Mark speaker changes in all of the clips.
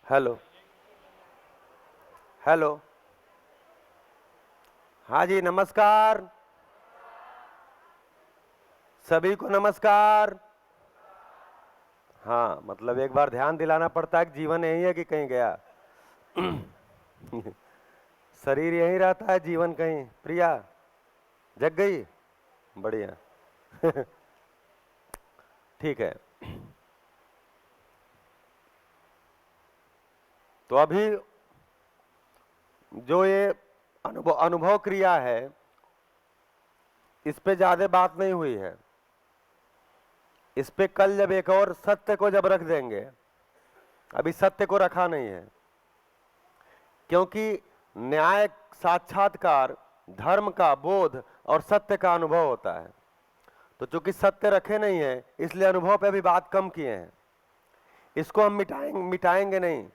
Speaker 1: Hello. Hello. हाँ जी, नमस्कार। सभी को नमस्कार। हाँ, मतलब एक बार ध्यान दिलाना पड़ता है कि जीवन यही है कि कहीं गया। शरीर यहीं रहता है, जीवन कहीं। प्रिया जग गई? बढ़िया। ठीक है। तो अभी जो ये अनुभव अनुभव क्रिया है, इस पे ज्यादा बात नहीं हुई है। इस पे कल जब एक और सत्य को जब रख देंगे, अभी सत्य को रखा नहीं है, क्योंकि न्याय, साक्षात्कार, धर्म का बोध और सत्य का अनुभव होता है। तो चूंकि सत्य रखे नहीं है, इसलिए अनुभव पे भी बात कम किए हैं। इसको हम मिटाएंगे नहीं।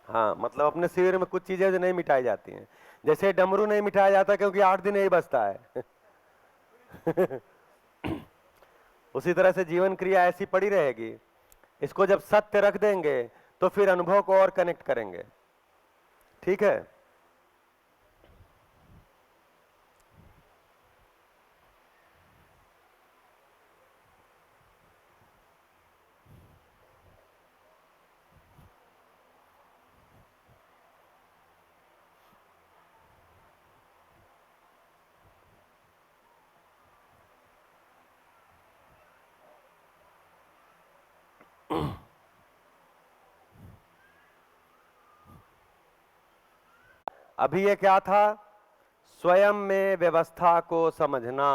Speaker 1: हाँ, मतलब अपने शरीर में कुछ चीजें जो नहीं मिटाई जाती हैं, जैसे डमरू नहीं मिटाया जाता क्योंकि 8 दिन यही बचता है। उसी तरह से जीवन क्रिया ऐसी पड़ी रहेगी। इसको जब सत्य रख देंगे तो फिर अनुभव को और कनेक्ट करेंगे। ठीक है। अभी ये क्या था? स्वयं में व्यवस्था को समझना।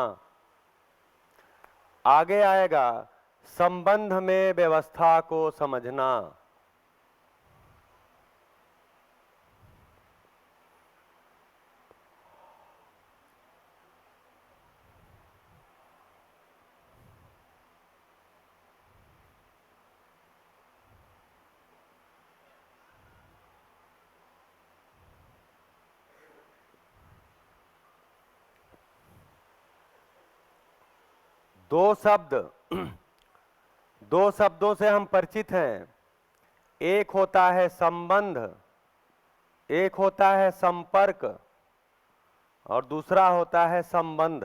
Speaker 1: आगे आएगा संबंध में व्यवस्था को समझना। दो शब्द, दो शब्दों से हम परिचित हैं। एक होता है संबंध, एक होता है संपर्क, और दूसरा होता है संबंध।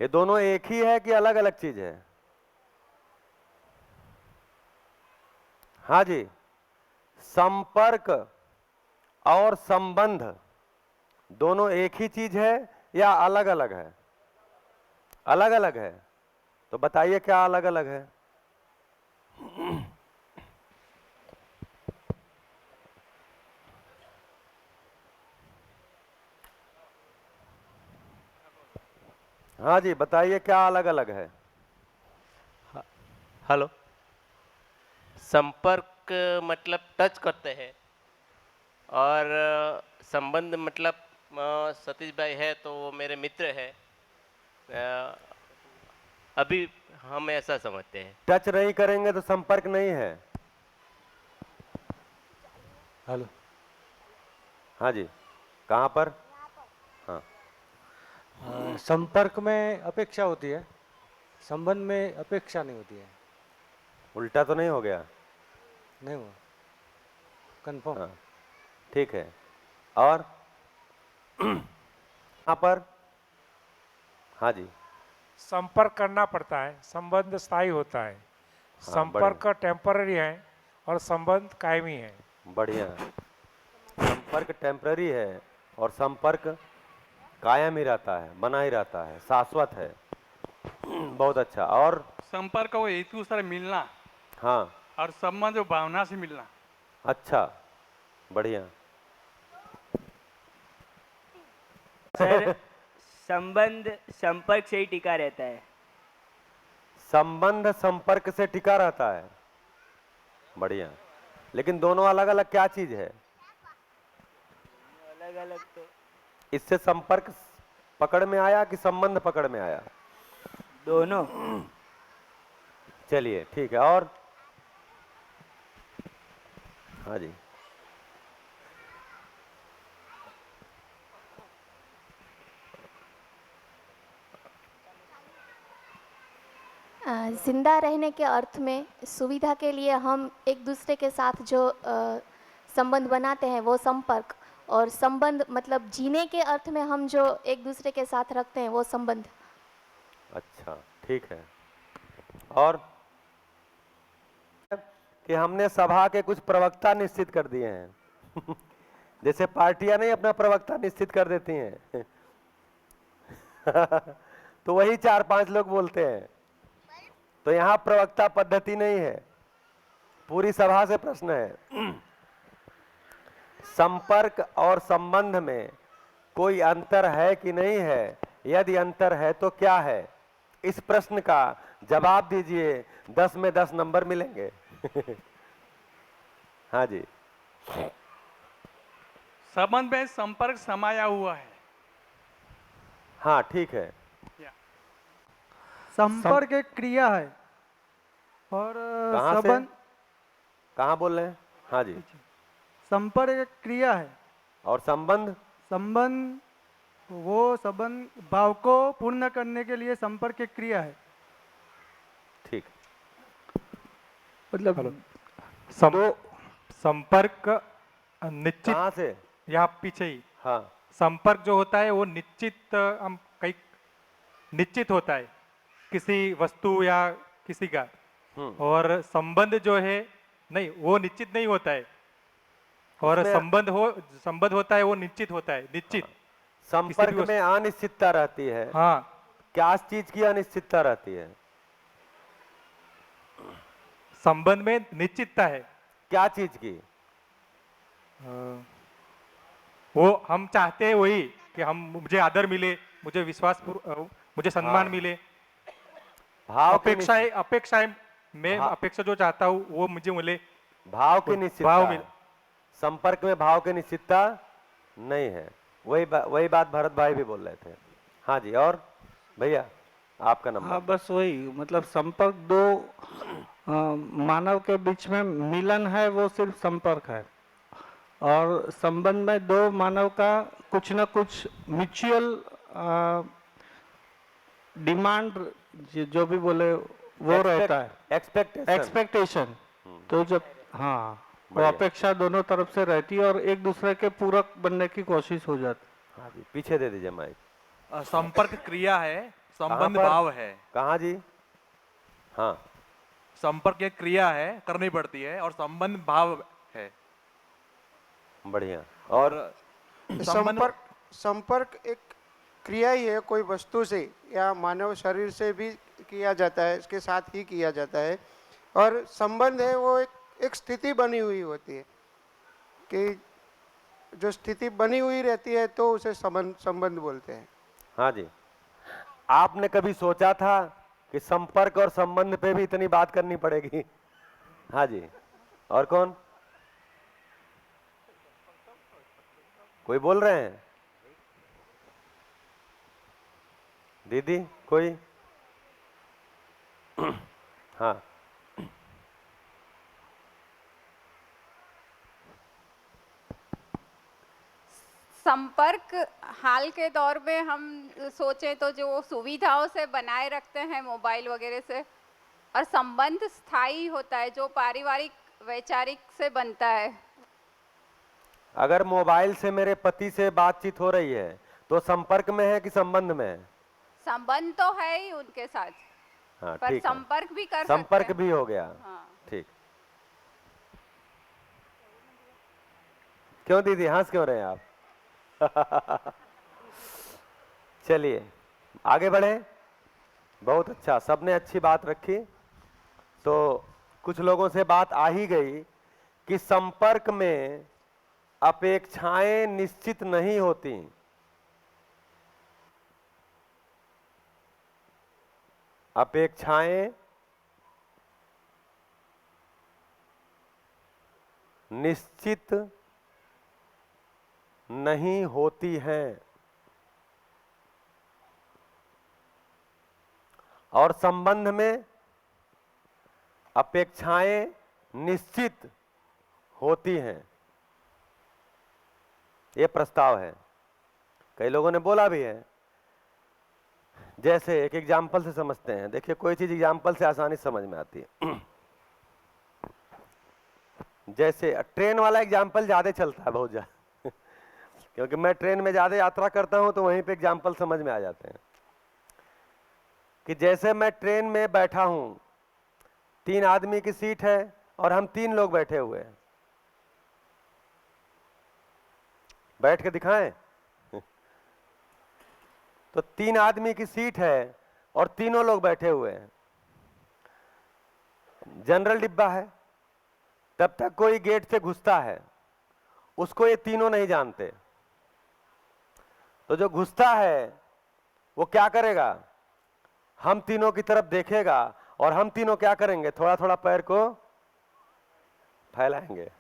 Speaker 1: ये दोनों एक ही है कि अलग अलग चीज है? हाँ जी। संपर्क और संबंध दोनों एक ही चीज है या अलग अलग है? अलग अलग है। तो बताइए क्या अलग अलग है? हाँ जी, बताइए क्या अलग अलग है?
Speaker 2: हेलो। संपर्क मतलब टच करते हैं, और संबंध मतलब सतीश भाई है तो वो मेरे मित्र है। अ, अभी हम ऐसा समझते हैं।
Speaker 1: टच नहीं करेंगे तो संपर्क नहीं है।
Speaker 3: हेलो।
Speaker 1: हाँ जी। कहाँ पर? हाँ।
Speaker 3: संपर्क में अपेक्षा होती है, संबंध में अपेक्षा नहीं होती है।
Speaker 1: उल्टा तो नहीं हो गया?
Speaker 3: नहीं हुआ? कंफर्म।
Speaker 1: हाँ, ठीक है। और कहाँ पर? हाँ जी।
Speaker 4: संपर्क करना पड़ता है, संबंध स्थायी होता है।
Speaker 1: हाँ,
Speaker 4: संपर्क
Speaker 1: बढ़िया।
Speaker 4: टेम्पररी है और संबंध कायमी है।
Speaker 1: बढ़िया। संपर्क टेम्पररी है और संपर्क कायम ही रहता है, बना ही रहता है, शाश्वत है। बहुत अच्छा। और
Speaker 5: संपर्क वो हेतु सर मिलना,
Speaker 1: हाँ।
Speaker 5: और संबंध वो भावना से मिलना।
Speaker 1: अच्छा, बढ़िया।
Speaker 6: सर, संबंध संपर्क से ही टिका रहता है।
Speaker 1: संबंध संपर्क से टिका रहता है। बढ़िया। लेकिन दोनों अलग अलग क्या चीज है?
Speaker 6: अलग अलग तो
Speaker 1: इससे संपर्क पकड़ में आया कि संबंध पकड़ में आया?
Speaker 6: दोनों।
Speaker 1: चलिए ठीक है। और हाँ जी।
Speaker 7: जिंदा रहने के अर्थ में सुविधा के लिए हम एक दूसरे के साथ जो संबंध बनाते हैं वो संपर्क, और संबंध मतलब जीने के अर्थ में हम जो एक दूसरे के साथ रखते हैं वो संबंध।
Speaker 1: अच्छा, ठीक है। और कि हमने सभा के कुछ प्रवक्ता निश्चित कर दिए हैं जैसे पार्टियां नहीं अपना प्रवक्ता निश्चित कर देती हैं तो वही 4-5 लोग बोलते हैं। तो यहां प्रवक्ता पद्धति नहीं है, पूरी सभा से प्रश्न है संपर्क और संबंध में कोई अंतर है कि नहीं है, यदि अंतर है तो क्या है? इस प्रश्न का जवाब दीजिए, 10 में 10 नंबर मिलेंगे हाँ जी।
Speaker 5: संबंध में संपर्क समाया हुआ है।
Speaker 1: हाँ ठीक है।
Speaker 8: संपर्क एक क्रिया है और
Speaker 1: कहाँ से?
Speaker 8: संबंध
Speaker 1: कहाँ बोल रहे हैं? हाँ जी।
Speaker 8: संपर्क एक क्रिया है
Speaker 1: और संबंध?
Speaker 8: संबंध वो संबंध भाव को पूर्ण करने के लिए संपर्क एक क्रिया है।
Speaker 1: ठीक।
Speaker 8: मतलब
Speaker 9: संपर्क निश्चित
Speaker 1: कहाँ से?
Speaker 9: यहाँ पीछे ही
Speaker 1: हाँ
Speaker 9: संपर्क जो होता है वो निश्चित हम कई निश्चित होता है किसी वस्तु या किसी का, और संबंध जो है नहीं वो निश्चित नहीं होता है, और
Speaker 1: उसमें-
Speaker 9: संबंध होता है वो निश्चित होता है, निश्चित।
Speaker 1: संपर्क
Speaker 9: किसी भी
Speaker 1: में अनिश्चितता रहती है।
Speaker 9: हाँ,
Speaker 1: क्या चीज की अनिश्चितता रहती है?
Speaker 9: संबंध में निश्चितता है।
Speaker 1: क्या चीज की?
Speaker 9: वो हम चाहते हैं वही कि हम मुझे आदर मिले, मुझे विश्वास मुझे सम्मान मिले,
Speaker 1: भाव की
Speaker 9: अपेक्षाएं मैं
Speaker 1: हाँ।
Speaker 9: अपेक्षा जो चाहता हूँ वो मुझे मिले।
Speaker 1: भाव की निश्चितता
Speaker 9: भाव
Speaker 1: है।
Speaker 9: मिल-
Speaker 1: संपर्क में भाव की निश्चितता नहीं है। वही बात भरत भाई भी बोल रहे थे। हाँ जी। और भैया आपका नंबर।
Speaker 10: हाँ बस वही, मतलब संपर्क दो मानव के बीच में मिलन है, वो सिर्फ संपर्क है, और संबंध में दो मानव का कुछ न कुछ म्यूचुअल डिमांड जो भी बोले वो रहता है, एक्सपेक्टेशन। तो जब हाँ वो
Speaker 1: बढ़िया।
Speaker 10: अपेक्षा दोनों तरफ से रहती है और एक दूसरे के पूरक बनने की कोशिश हो जाती।
Speaker 1: हाँ जी, पीछे दे दीजिए माइक।
Speaker 11: संपर्क क्रिया है, संबंध
Speaker 1: कहाँ पर?
Speaker 11: भाव है।
Speaker 1: कहाँ जी? हाँ
Speaker 11: संपर्क एक क्रिया है, करनी पड़ती है, और संबंध भाव है।
Speaker 1: बढ़िया। और
Speaker 12: संपर्क एक क्रिया ही है, कोई वस्तु से या मानव शरीर से भी किया जाता है, इसके साथ ही किया जाता है। और संबंध है वो एक स्थिति बनी हुई होती है कि जो स्थिति बनी हुई रहती है तो उसे संबंध बोलते हैं।
Speaker 1: हाँ जी। आपने कभी सोचा था कि संपर्क और संबंध पे भी इतनी बात करनी पड़ेगी? हाँ जी। और कौन? कोई बोल रहे हैं? दीदी कोई? हाँ
Speaker 13: संपर्क हाल के दौर में हम सोचें तो जो सुविधाओं से बनाए रखते हैं मोबाइल वगैरह से, और संबंध स्थायी होता है जो पारिवारिक वैचारिक से बनता है।
Speaker 1: अगर मोबाइल से मेरे पति से बातचीत हो रही है तो संपर्क में है कि संबंध में है?
Speaker 13: संबंध तो है ही उनके साथ,
Speaker 1: हाँ
Speaker 13: पर
Speaker 1: ठीक है।
Speaker 13: संपर्क भी कर
Speaker 1: संपर्क
Speaker 13: सकते हैं।
Speaker 1: भी हो गया।
Speaker 13: हाँ।
Speaker 1: ठीक। क्यों दीदी हंस क्यों रहे हैं आप? चलिए आगे बढ़े। बहुत अच्छा, सबने अच्छी बात रखी। तो कुछ लोगों से बात आ ही गई कि संपर्क में अपेक्षाएं निश्चित नहीं होती। अपेक्षाएं निश्चित नहीं होती हैं, और संबंध में अपेक्षाएं निश्चित होती हैं। यह प्रस्ताव है। कई लोगों ने बोला भी है, जैसे एक एग्जाम्पल से समझते हैं। देखिए कोई चीज एग्जाम्पल से आसानी से समझ में आती है। जैसे ट्रेन वाला एग्जाम्पल ज्यादा चलता है, बहुत ज्यादा, क्योंकि मैं ट्रेन में ज्यादा यात्रा करता हूं तो वहीं पे एग्जाम्पल समझ में आ जाते हैं। कि जैसे मैं ट्रेन में बैठा हूं, 3 आदमी की सीट है और हम 3 लोग बैठे हुए हैं। बैठ के दिखाएं? तो 3 आदमी की सीट है और तीनों लोग बैठे हुए हैं। जनरल डिब्बा है, तब तक कोई गेट से घुसता है, उसको ये तीनों नहीं जानते। तो जो घुसता है वो क्या करेगा? हम तीनों की तरफ देखेगा और हम तीनों क्या करेंगे? थोड़ा थोड़ा पैर को फैलाएंगे।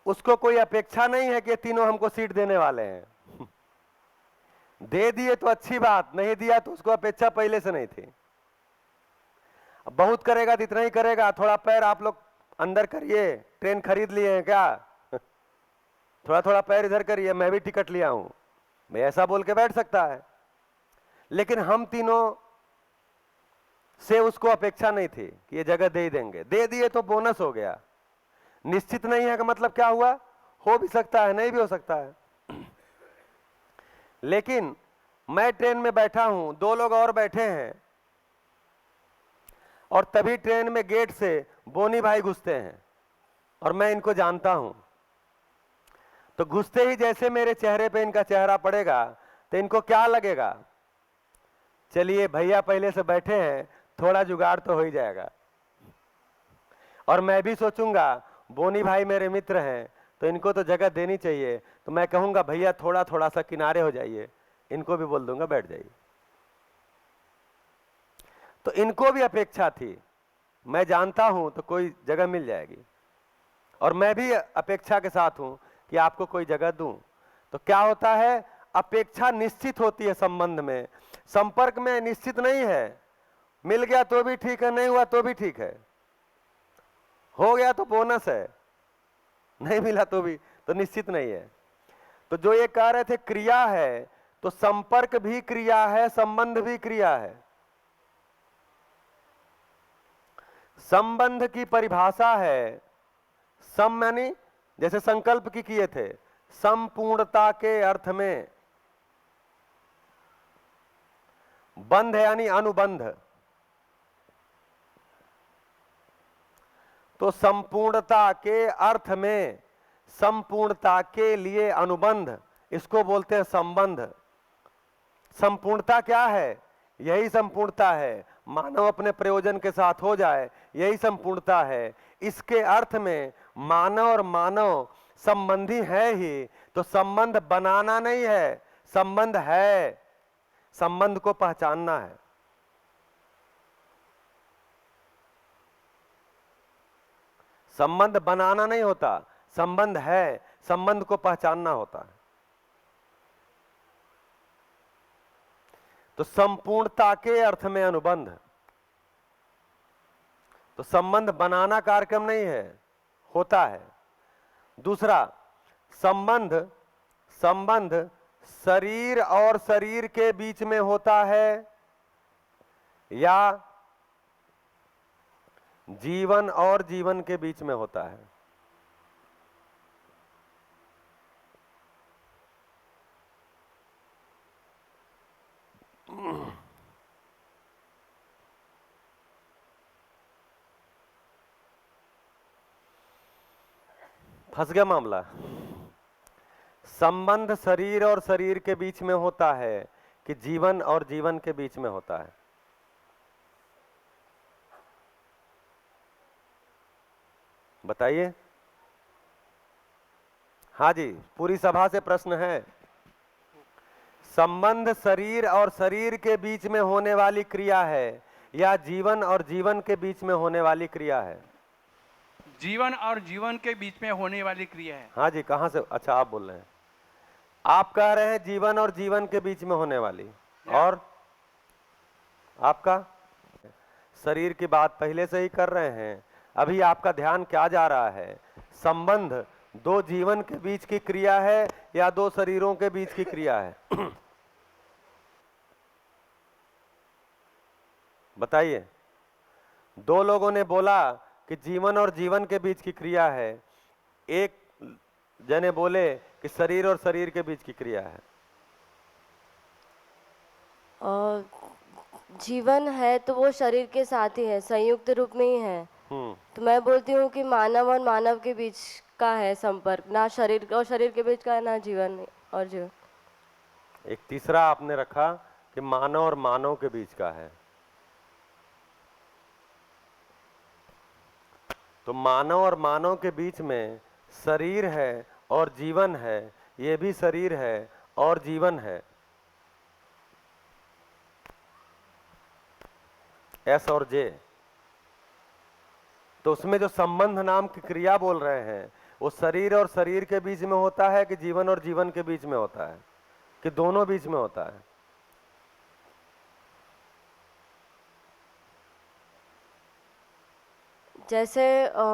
Speaker 1: उसको कोई अपेक्षा नहीं है कि ये तीनों हमको सीट देने वाले हैं। दे दिए तो अच्छी बात, नहीं दिया तो उसको अपेक्षा पहले से नहीं थी। अब बहुत करेगा तो इतना ही करेगा, थोड़ा पैर आप लोग अंदर करिए, ट्रेन खरीद लिए हैं क्या? थोड़ा थोड़ा पैर इधर करिए, मैं भी टिकट लिया हूं, मैं ऐसा बोल के बैठ सकता है। लेकिन हम तीनों से उसको अपेक्षा नहीं थी कि ये जगह दे ही देंगे। दे दिए तो बोनस हो गया। निश्चित नहीं है का मतलब क्या हुआ? हो भी सकता है, नहीं भी हो सकता है। लेकिन मैं ट्रेन में बैठा हूं, 2 लोग और बैठे हैं, और तभी ट्रेन में गेट से बोनी भाई घुसते हैं और मैं इनको जानता हूं। तो घुसते ही जैसे मेरे चेहरे पे इनका चेहरा पड़ेगा तो इनको क्या लगेगा? चलिए भैया पहले से बैठे हैं, थोड़ा जुगाड़ तो हो ही जाएगा। और मैं भी सोचूंगा बोनी भाई मेरे मित्र हैं तो इनको तो जगह देनी चाहिए, तो मैं कहूंगा भैया थोड़ा थोड़ा सा किनारे हो जाइए, इनको भी बोल दूंगा बैठ जाइए। तो इनको भी अपेक्षा थी, मैं जानता हूं तो कोई जगह मिल जाएगी, और मैं भी अपेक्षा के साथ हूं कि आपको कोई जगह दूं। तो क्या होता है? अपेक्षा निश्चित होती है संबंध में, संपर्क में निश्चित नहीं है। मिल गया तो भी ठीक है, नहीं हुआ तो भी ठीक है, हो गया तो बोनस है, नहीं मिला तो भी तो निश्चित नहीं है। तो जो ये कह रहे थे क्रिया है, तो संपर्क भी क्रिया है, संबंध भी क्रिया है। संबंध की परिभाषा है सम, यानी जैसे संकल्प की किए थे, संपूर्णता के अर्थ में। बंध यानी अनुबंध। तो संपूर्णता के अर्थ में, संपूर्णता के लिए अनुबंध, इसको बोलते हैं संबंध। संपूर्णता क्या है? यही संपूर्णता है, मानव अपने प्रयोजन के साथ हो जाए, यही संपूर्णता है। इसके अर्थ में मानव और मानव संबंधी है ही, तो संबंध बनाना नहीं है, संबंध है, संबंध को पहचानना है। संबंध बनाना नहीं होता, संबंध है, संबंध को पहचानना होता है। तो संपूर्णता के अर्थ में अनुबंध, तो संबंध बनाना कार्यक्रम नहीं है, होता है। दूसरा, संबंध, संबंध शरीर और शरीर के बीच में होता है या जीवन और जीवन के बीच में होता है? फंस गया मामला। संबंध शरीर और शरीर के बीच में होता है कि जीवन और जीवन के बीच में होता है? बताइए। हाँ जी, पूरी सभा से प्रश्न है। संबंध शरीर और शरीर के बीच में होने वाली क्रिया है या जीवन और जीवन के बीच में होने वाली क्रिया है?
Speaker 5: जीवन और जीवन के बीच में होने वाली क्रिया है।
Speaker 1: हाँ जी, कहाँ से? अच्छा, आप बोल रहे हैं। आप कह रहे हैं जीवन और जीवन के बीच में होने वाली, और आपका? शरीर की बात पहले से ही कर रहे हैं। अभी आपका ध्यान क्या जा रहा है? संबंध दो जीवन के बीच की क्रिया है या दो शरीरों के बीच की क्रिया है? बताइए। दो लोगों ने बोला कि जीवन और जीवन के बीच की क्रिया है, एक जने बोले कि शरीर और शरीर के बीच की क्रिया है।
Speaker 14: और जीवन है तो वो शरीर के साथ ही है, संयुक्त रूप में ही है। तो मैं बोलती हूँ कि मानव और मानव के बीच का है संपर्क, ना शरीर और शरीर के बीच का है, ना जीवन और जीवन।
Speaker 1: एक तीसरा आपने रखा कि मानव और मानव के बीच का है। तो मानव और मानव के बीच में शरीर है और जीवन है, ये भी शरीर है और जीवन है। एस और जे। तो उसमें जो संबंध नाम की क्रिया बोल रहे हैं वो शरीर और शरीर के बीच में होता है कि जीवन और जीवन के बीच में होता है कि दोनों बीच में होता है?
Speaker 14: जैसे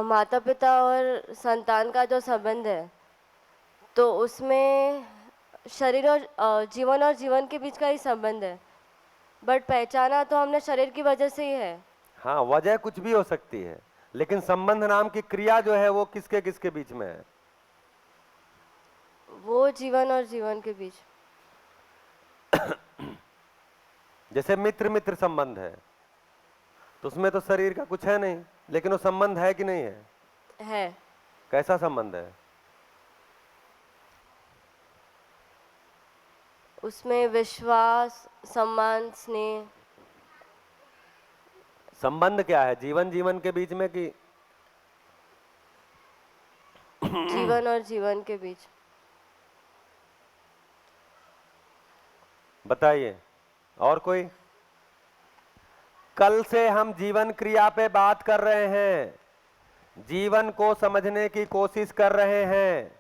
Speaker 14: माता पिता और संतान का जो संबंध है तो उसमें शरीर और जीवन और जीवन के बीच का ही संबंध है, बट पहचाना तो हमने शरीर की वजह से ही है।
Speaker 1: हाँ, वजह कुछ भी हो सकती है, लेकिन संबंध नाम की क्रिया जो है वो किसके किसके बीच में है?
Speaker 14: वो जीवन और जीवन के बीच।
Speaker 1: जैसे मित्र मित्र संबंध है तो उसमें तो शरीर का कुछ है नहीं, लेकिन वो संबंध है कि नहीं है?
Speaker 14: है।
Speaker 1: कैसा संबंध है?
Speaker 14: उसमें विश्वास, सम्मान, स्नेह।
Speaker 1: संबंध क्या है? जीवन जीवन के बीच में कि
Speaker 14: जीवन और जीवन के बीच।
Speaker 1: बताइए। और कोई? कल से हम जीवन क्रिया पे बात कर रहे हैं, जीवन को समझने की कोशिश कर रहे हैं।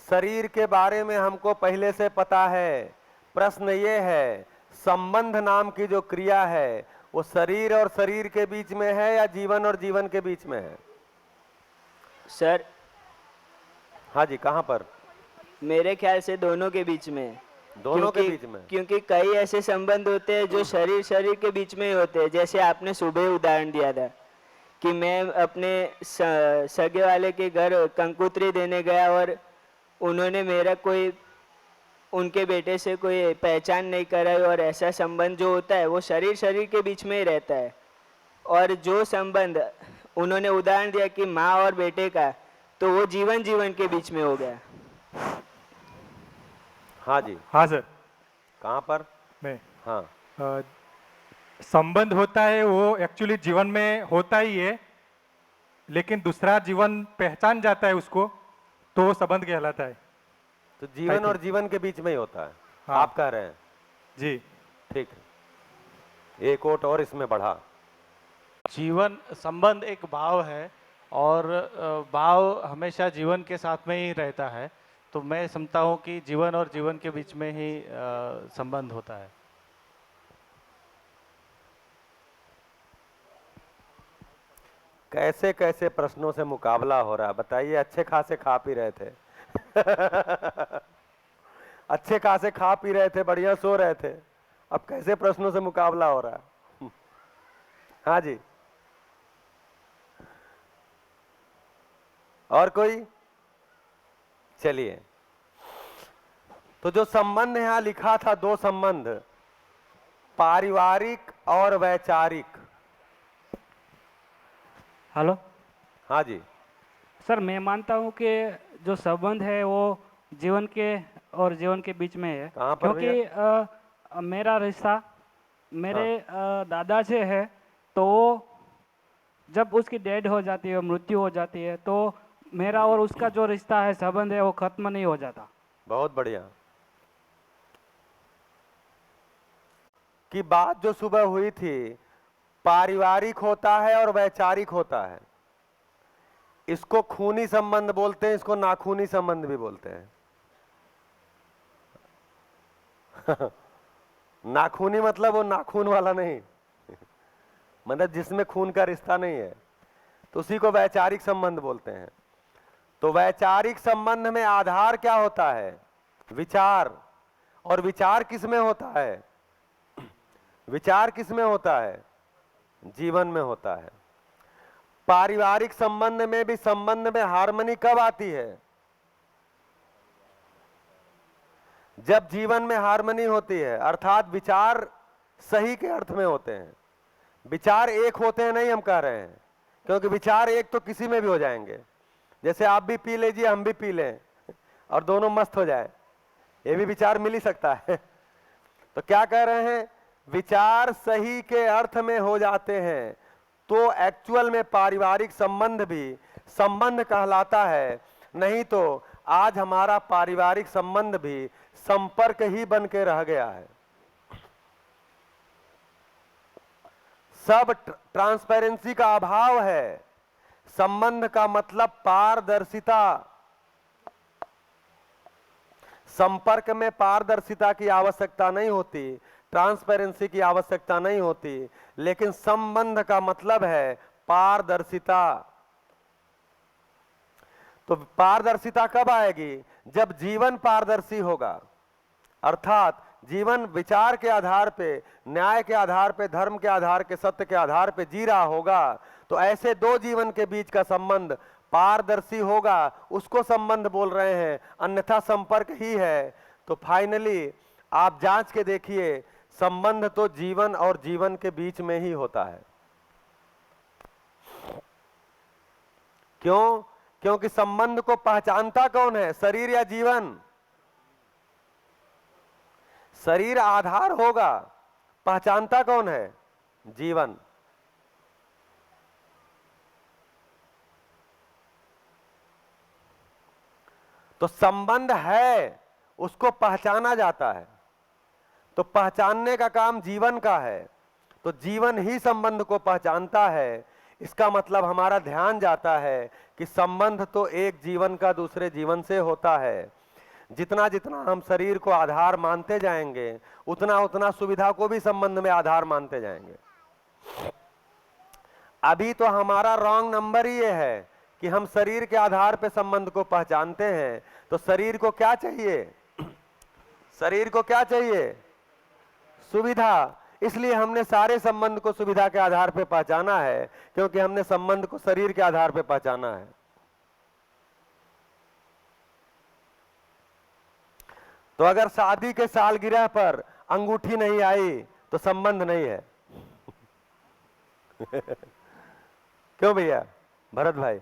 Speaker 1: शरीर के बारे में हमको पहले से पता है। प्रश्न ये है, संबंध नाम की जो क्रिया है वो शरीर और शरीर के बीच में है या जीवन और जीवन के बीच में है?
Speaker 6: सर,
Speaker 1: हाँ जी, कहाँ पर?
Speaker 6: मेरे ख्याल से दोनों के बीच में है।
Speaker 1: दोनों के बीच में?
Speaker 6: क्योंकि कई ऐसे संबंध होते हैं जो शरीर शरीर के बीच में ही होते हैं। जैसे आपने सुबह उदाहरण दिया था कि मैं अपने सगे वाले के घर कंकुतरी देने गया और उन्होंने मेरा कोई उनके बेटे से कोई पहचान नहीं कराई, और ऐसा संबंध जो होता है वो शरीर शरीर के बीच में ही रहता है। और जो संबंध उन्होंने उदाहरण दिया कि माँ और बेटे का, तो वो जीवन जीवन के बीच में हो गया।
Speaker 1: हाँ जी।
Speaker 9: हाँ सर।
Speaker 1: कहाँ पर?
Speaker 9: मैं
Speaker 1: हाँ।
Speaker 9: संबंध होता है वो एक्चुअली जीवन में होता ही है, लेकिन दूसरा जीवन पहचान जाता है उसको तो वो संबंध कहलाता है।
Speaker 1: तो जीवन और जीवन के बीच में ही होता है।
Speaker 9: हाँ।
Speaker 1: आप कह रहे हैं?
Speaker 9: जी
Speaker 1: ठीक है। एक ओट और इसमें बढ़ा।
Speaker 3: जीवन संबंध एक भाव है और भाव हमेशा जीवन के साथ में ही रहता है, तो मैं समझता हूँ कि जीवन और जीवन के बीच में ही संबंध होता है।
Speaker 1: कैसे कैसे प्रश्नों से मुकाबला हो रहा है बताइए। अच्छे खासे खा पी रहे थे अच्छे खासे खा पी रहे थे, बढ़िया सो रहे थे, अब कैसे प्रश्नों से मुकाबला हो रहा है? हाँ जी। और कोई? चलिए, तो जो संबंध यहां लिखा था, दो संबंध, पारिवारिक और वैचारिक।
Speaker 15: हेलो।
Speaker 1: हाँ जी।
Speaker 15: सर, मैं मानता हूँ कि जो संबंध है वो जीवन के और जीवन के बीच में है।
Speaker 1: कहाँ पर
Speaker 15: क्योंकि मेरा रिश्ता मेरे दादा से है, तो जब उसकी डेड हो जाती है, मृत्यु हो जाती है, तो मेरा और उसका जो रिश्ता है, संबंध है, वो खत्म नहीं हो जाता।
Speaker 1: बहुत बढ़िया। की बात जो सुबह हुई थी, पारिवारिक होता है और वैचारिक होता है। इसको खूनी संबंध बोलते हैं, इसको नाखूनी संबंध भी बोलते हैं। नाखूनी मतलब वो नाखून वाला नहीं मतलब जिसमें खून का रिश्ता नहीं है, तो उसी को वैचारिक संबंध बोलते हैं। तो वैचारिक संबंध में आधार क्या होता है? विचार। और विचार किस में होता है? विचार किस में होता है? जीवन में होता है। पारिवारिक संबंध में भी संबंध में हार्मनी कब आती है? जब जीवन में हार्मनी होती है, अर्थात विचार सही के अर्थ में होते हैं। विचार एक होते हैं नहीं हम कह रहे हैं, क्योंकि विचार एक तो किसी में भी हो जाएंगे। जैसे आप भी पी लीजिए, हम भी पी लें और दोनों मस्त हो जाए, ये भी विचार मिल ही सकता है। तो क्या कह रहे हैं? विचार सही के अर्थ में हो जाते हैं तो एक्चुअल में पारिवारिक संबंध भी संबंध कहलाता है। नहीं तो आज हमारा पारिवारिक संबंध भी संपर्क ही बन के रह गया है। सब ट्रांसपेरेंसी का अभाव है। संबंध का मतलब पारदर्शिता। संपर्क में पारदर्शिता की आवश्यकता नहीं होती, ट्रांसपेरेंसी की आवश्यकता नहीं होती, लेकिन संबंध का मतलब है पारदर्शिता। तो पारदर्शिता कब आएगी? जब जीवन पारदर्शी होगा, अर्थात जीवन विचार के आधार पे, न्याय के आधार पे, धर्म के आधार के, सत्य के आधार पे जी रहा होगा। तो ऐसे दो जीवन के बीच का संबंध पारदर्शी होगा, उसको संबंध बोल रहे हैं, अन्यथा संपर्क ही है। तो फाइनली आप जांच के देखिए, संबंध तो जीवन और जीवन के बीच में ही होता है। क्यों? क्योंकि संबंध को पहचानता कौन है? शरीर या जीवन? शरीर आधार होगा, पहचानता कौन है? जीवन। तो संबंध है, उसको पहचाना जाता है। तो पहचानने का काम जीवन का है, तो जीवन ही संबंध को पहचानता है। इसका मतलब हमारा ध्यान जाता है कि संबंध तो एक जीवन का दूसरे जीवन से होता है। जितना जितना हम शरीर को आधार मानते जाएंगे, उतना उतना सुविधा को भी संबंध में आधार मानते जाएंगे। अभी तो हमारा रॉन्ग नंबर ही ये है कि हम शरीर के आधार पे संबंध को पहचानते हैं। तो शरीर को क्या चाहिए? शरीर को क्या चाहिए? सुविधा। इसलिए हमने सारे संबंध को सुविधा के आधार पे पहचाना है, क्योंकि हमने संबंध को शरीर के आधार पे पहचाना है। तो अगर शादी के सालगिरह पर अंगूठी नहीं आई तो संबंध नहीं है। क्यों भैया भरत भाई?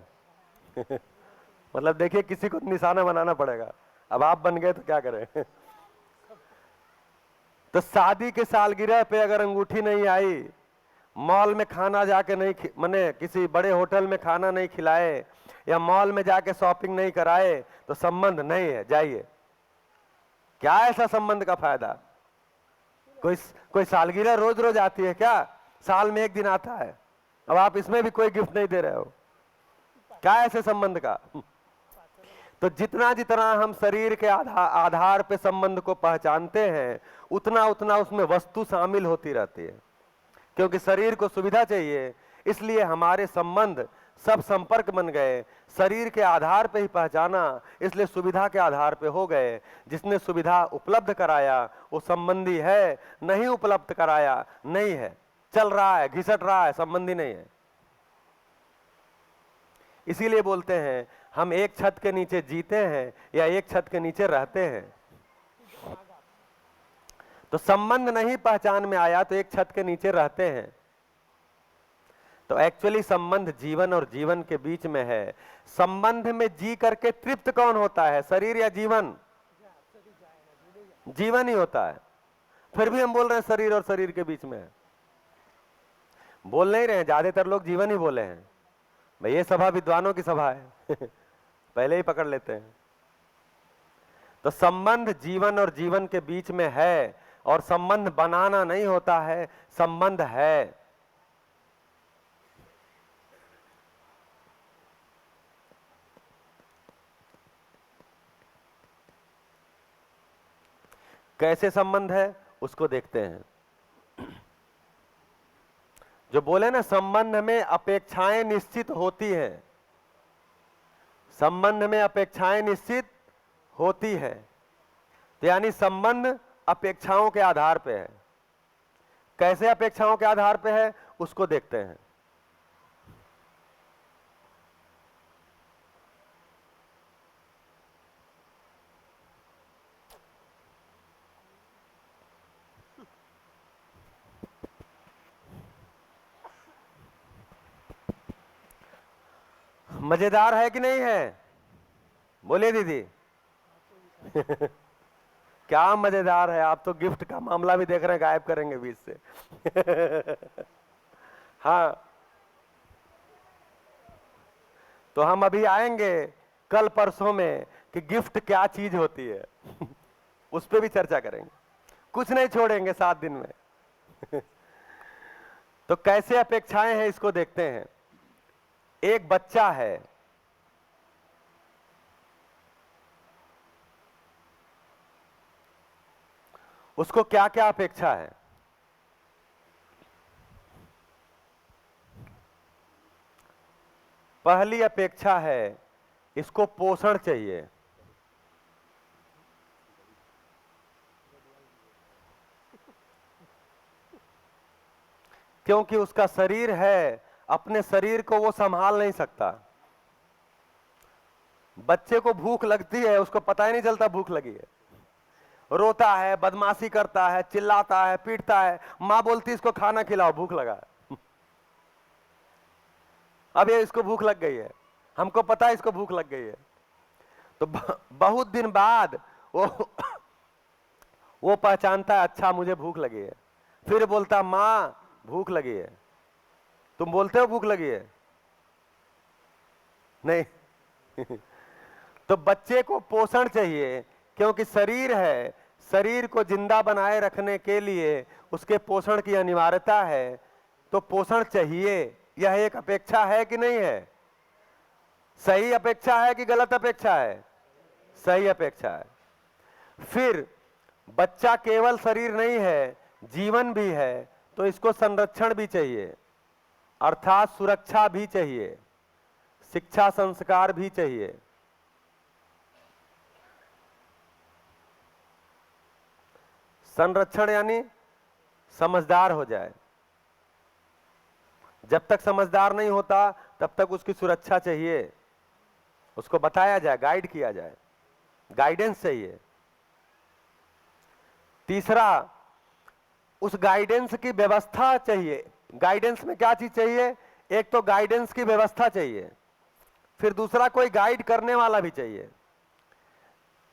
Speaker 1: मतलब देखिए, किसी को निशाना बनाना पड़ेगा। अब आप बन गए तो क्या करें? तो शादी के सालगिरह पे अगर अंगूठी नहीं आई, मॉल में खाना जाके नहीं, माने किसी बड़े होटल में खाना नहीं खिलाए, या मॉल में जाके शॉपिंग नहीं कराए, तो संबंध नहीं है, जाइए। क्या ऐसा संबंध का फायदा? कोई सालगिरह रोज रोज आती है क्या? साल में एक दिन आता है। अब आप इसमें भी कोई गिफ्ट नहीं दे रहे हो, क्या ऐसे संबंध का? तो जितना जितना हम शरीर के आधार पे संबंध को पहचानते हैं, उतना उतना उसमें वस्तु शामिल होती रहती है। क्योंकि शरीर को सुविधा चाहिए, इसलिए हमारे संबंध सब संपर्क बन गए। शरीर के आधार पे ही पहचाना, इसलिए सुविधा के आधार पे हो गए। जिसने सुविधा उपलब्ध कराया वो संबंधी है, नहीं उपलब्ध कराया नहीं है, चल रहा है, घिसट रहा है, संबंधी नहीं है। इसीलिए बोलते हैं हम एक छत के नीचे जीते हैं या एक छत के नीचे रहते हैं। तो संबंध नहीं पहचान में आया तो एक छत के नीचे रहते हैं। तो एक्चुअली संबंध जीवन और जीवन के बीच में है। संबंध में जी करके तृप्त कौन होता है? शरीर या जीवन? जीवन ही होता है। फिर भी हम बोल रहे हैं शरीर और शरीर के बीच में है। बोल नहीं रहे हैं, ज्यादातर लोग जीवन ही बोले हैं। भाई ये सभा विद्वानों की सभा है। पहले ही पकड़ लेते हैं। तो संबंध जीवन और जीवन के बीच में है, और संबंध बनाना नहीं होता है, संबंध है। कैसे संबंध है उसको देखते हैं। जो बोले ना, संबंध में अपेक्षाएं निश्चित होती हैं। संबंध में अपेक्षाएं निश्चित होती है, तो यानी संबंध अपेक्षाओं के आधार पे है। कैसे अपेक्षाओं के आधार पे है उसको देखते हैं। मजेदार है कि नहीं है? बोलिए दीदी। क्या मजेदार है। आप तो गिफ्ट का मामला भी देख रहे हैं, गायब करेंगे बीच से। हाँ, तो हम अभी आएंगे कल परसों में कि गिफ्ट क्या चीज होती है। उस पर भी चर्चा करेंगे, कुछ नहीं छोड़ेंगे 7 दिन में। तो कैसे अपेक्षाएं हैं इसको देखते हैं। एक बच्चा है, उसको क्या क्या अपेक्षा है? पहली अपेक्षा है इसको पोषण चाहिए। क्योंकि उसका शरीर है, अपने शरीर को वो संभाल नहीं सकता। बच्चे को भूख लगती है, उसको पता ही नहीं चलता भूख लगी है, रोता है, बदमाशी करता है, चिल्लाता है, पीटता है। माँ बोलती इसको खाना खिलाओ, भूख लगा है। अब ये इसको भूख लग गई है, हमको पता है इसको भूख लग गई है। तो बहुत दिन बाद वो पहचानता है, अच्छा मुझे भूख लगी है। फिर बोलता माँ भूख लगी है। तुम बोलते हो भूख लगी है? नहीं। तो बच्चे को पोषण चाहिए, क्योंकि शरीर है, शरीर को जिंदा बनाए रखने के लिए उसके पोषण की अनिवार्यता है। तो पोषण चाहिए, यह एक अपेक्षा है कि नहीं है? सही अपेक्षा है कि गलत अपेक्षा है? सही अपेक्षा है। फिर बच्चा केवल शरीर नहीं है, जीवन भी है, तो इसको संरक्षण भी चाहिए, अर्थात सुरक्षा भी चाहिए, शिक्षा संस्कार भी चाहिए। संरक्षण यानी समझदार हो जाए। जब तक समझदार नहीं होता तब तक उसकी सुरक्षा चाहिए, उसको बताया जाए, गाइड किया जाए, गाइडेंस चाहिए। तीसरा, उस गाइडेंस की व्यवस्था चाहिए। गाइडेंस में क्या चीज चाहिए? एक तो गाइडेंस की व्यवस्था चाहिए, फिर दूसरा कोई गाइड करने वाला भी चाहिए।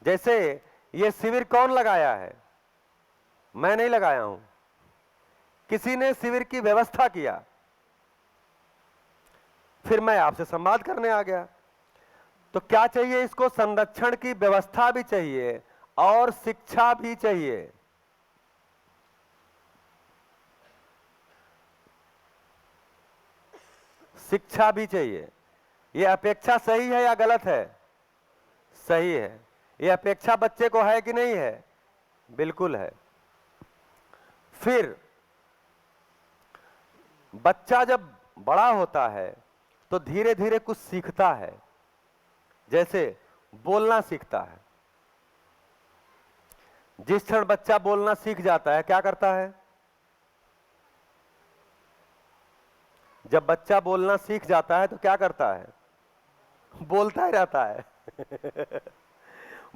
Speaker 1: जैसे ये शिविर कौन लगाया है? मैं नहीं लगाया हूं, किसी ने शिविर की व्यवस्था किया, फिर मैं आपसे संवाद करने आ गया। तो क्या चाहिए इसको? संरक्षण की व्यवस्था भी चाहिए और शिक्षा भी चाहिए। शिक्षा भी चाहिए। यह अपेक्षा सही है या गलत है? सही है। यह अपेक्षा बच्चे को है कि नहीं है? बिल्कुल है। फिर बच्चा जब बड़ा होता है तो धीरे धीरे कुछ सीखता है, जैसे बोलना सीखता है। जिस क्षण बच्चा बोलना सीख जाता है, क्या करता है? जब बच्चा बोलना सीख जाता है तो क्या करता है? बोलता ही रहता है।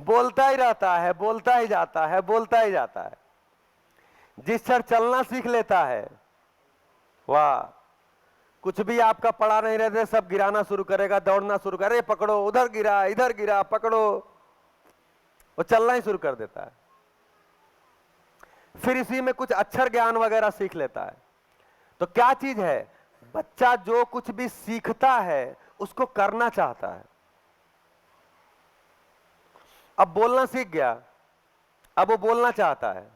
Speaker 1: बोलता ही रहता है, बोलता ही जाता है, बोलता ही जाता है। जिस क्षण चलना सीख लेता है, वाह, कुछ भी आपका पड़ा नहीं रहते, सब गिराना शुरू करेगा, दौड़ना शुरू करे, पकड़ो, उधर गिरा, इधर गिरा, पकड़ो, वो चलना ही शुरू कर देता है। फिर इसी में कुछ अक्षर ज्ञान वगैरह सीख लेता है। तो क्या चीज है? बच्चा जो कुछ भी सीखता है उसको करना चाहता है। अब बोलना सीख गया, अब वो बोलना चाहता है।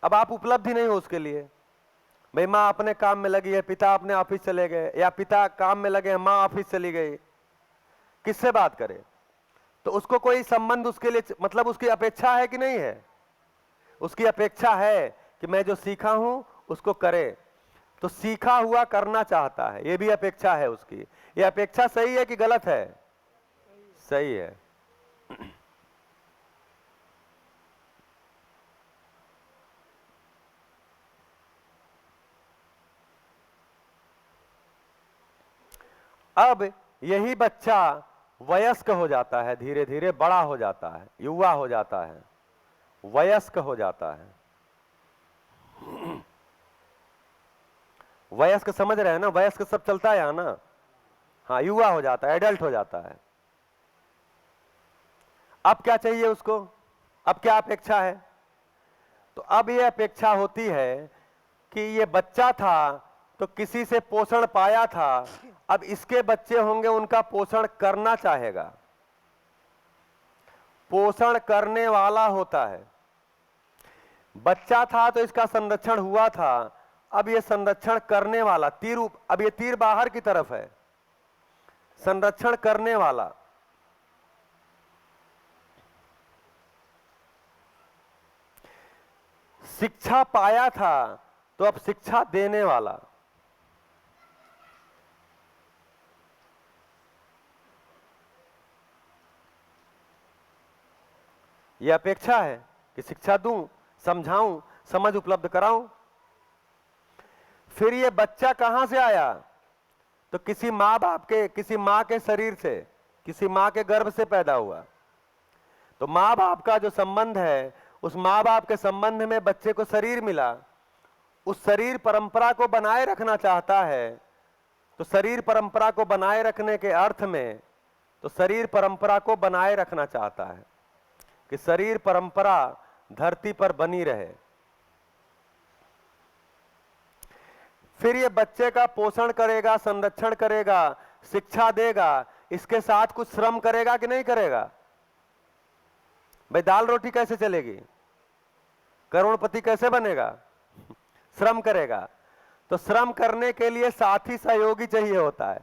Speaker 1: अब आप उपलब्धि नहीं हो उसके लिए। भाई माँ अपने काम में लगी है, पिता अपने ऑफिस चले गए, या पिता काम में लगे हैं, माँ ऑफिस चली गई, किससे बात करे? तो उसको कोई संबंध उसके लिए, मतलब उसकी अपेक्षा है कि नहीं है? उसकी अपेक्षा है कि मैं जो सीखा हूं उसको करे। तो सीखा हुआ करना चाहता है, ये भी अपेक्षा है उसकी। ये अपेक्षा सही है कि गलत है? सही है। अब यही बच्चा वयस्क हो जाता है, धीरे धीरे बड़ा हो जाता है, युवा हो जाता है, वयस्क हो जाता है। वयस्क समझ रहे हैं ना, वयस्क सब चलता है यहाँ ना। हाँ, युवा हो जाता है, एडल्ट हो जाता है। अब क्या चाहिए उसको, अब क्या अपेक्षा है? तो अब ये अपेक्षा होती है कि ये बच्चा था तो किसी से पोषण पाया था, अब इसके बच्चे होंगे, उनका पोषण करना चाहेगा। पोषण करने वाला होता है। बच्चा था तो इसका संरक्षण हुआ था, अब ये संरक्षण करने वाला, अब ये तीर बाहर की तरफ है, संरक्षण करने वाला। शिक्षा पाया था तो अब शिक्षा देने वाला। यह अपेक्षा है कि शिक्षा दूं, समझाऊं, समझ उपलब्ध कराऊं। फिर ये बच्चा कहां से आया? तो किसी माँ बाप के, किसी माँ के शरीर से, किसी माँ के गर्भ से पैदा हुआ। तो माँ बाप का जो संबंध है, उस माँ बाप के संबंध में बच्चे को शरीर मिला। उस शरीर परंपरा को बनाए रखना चाहता है। तो शरीर परंपरा को बनाए रखने के अर्थ में, तो शरीर परंपरा को बनाए रखना चाहता है कि शरीर परंपरा धरती पर बनी रहे। फिर ये बच्चे का पोषण करेगा, संरक्षण करेगा, शिक्षा देगा, इसके साथ कुछ श्रम करेगा कि नहीं करेगा? भाई दाल रोटी कैसे चलेगी? करोड़पति कैसे बनेगा? श्रम करेगा। तो श्रम करने के लिए साथी सहयोगी चाहिए होता है।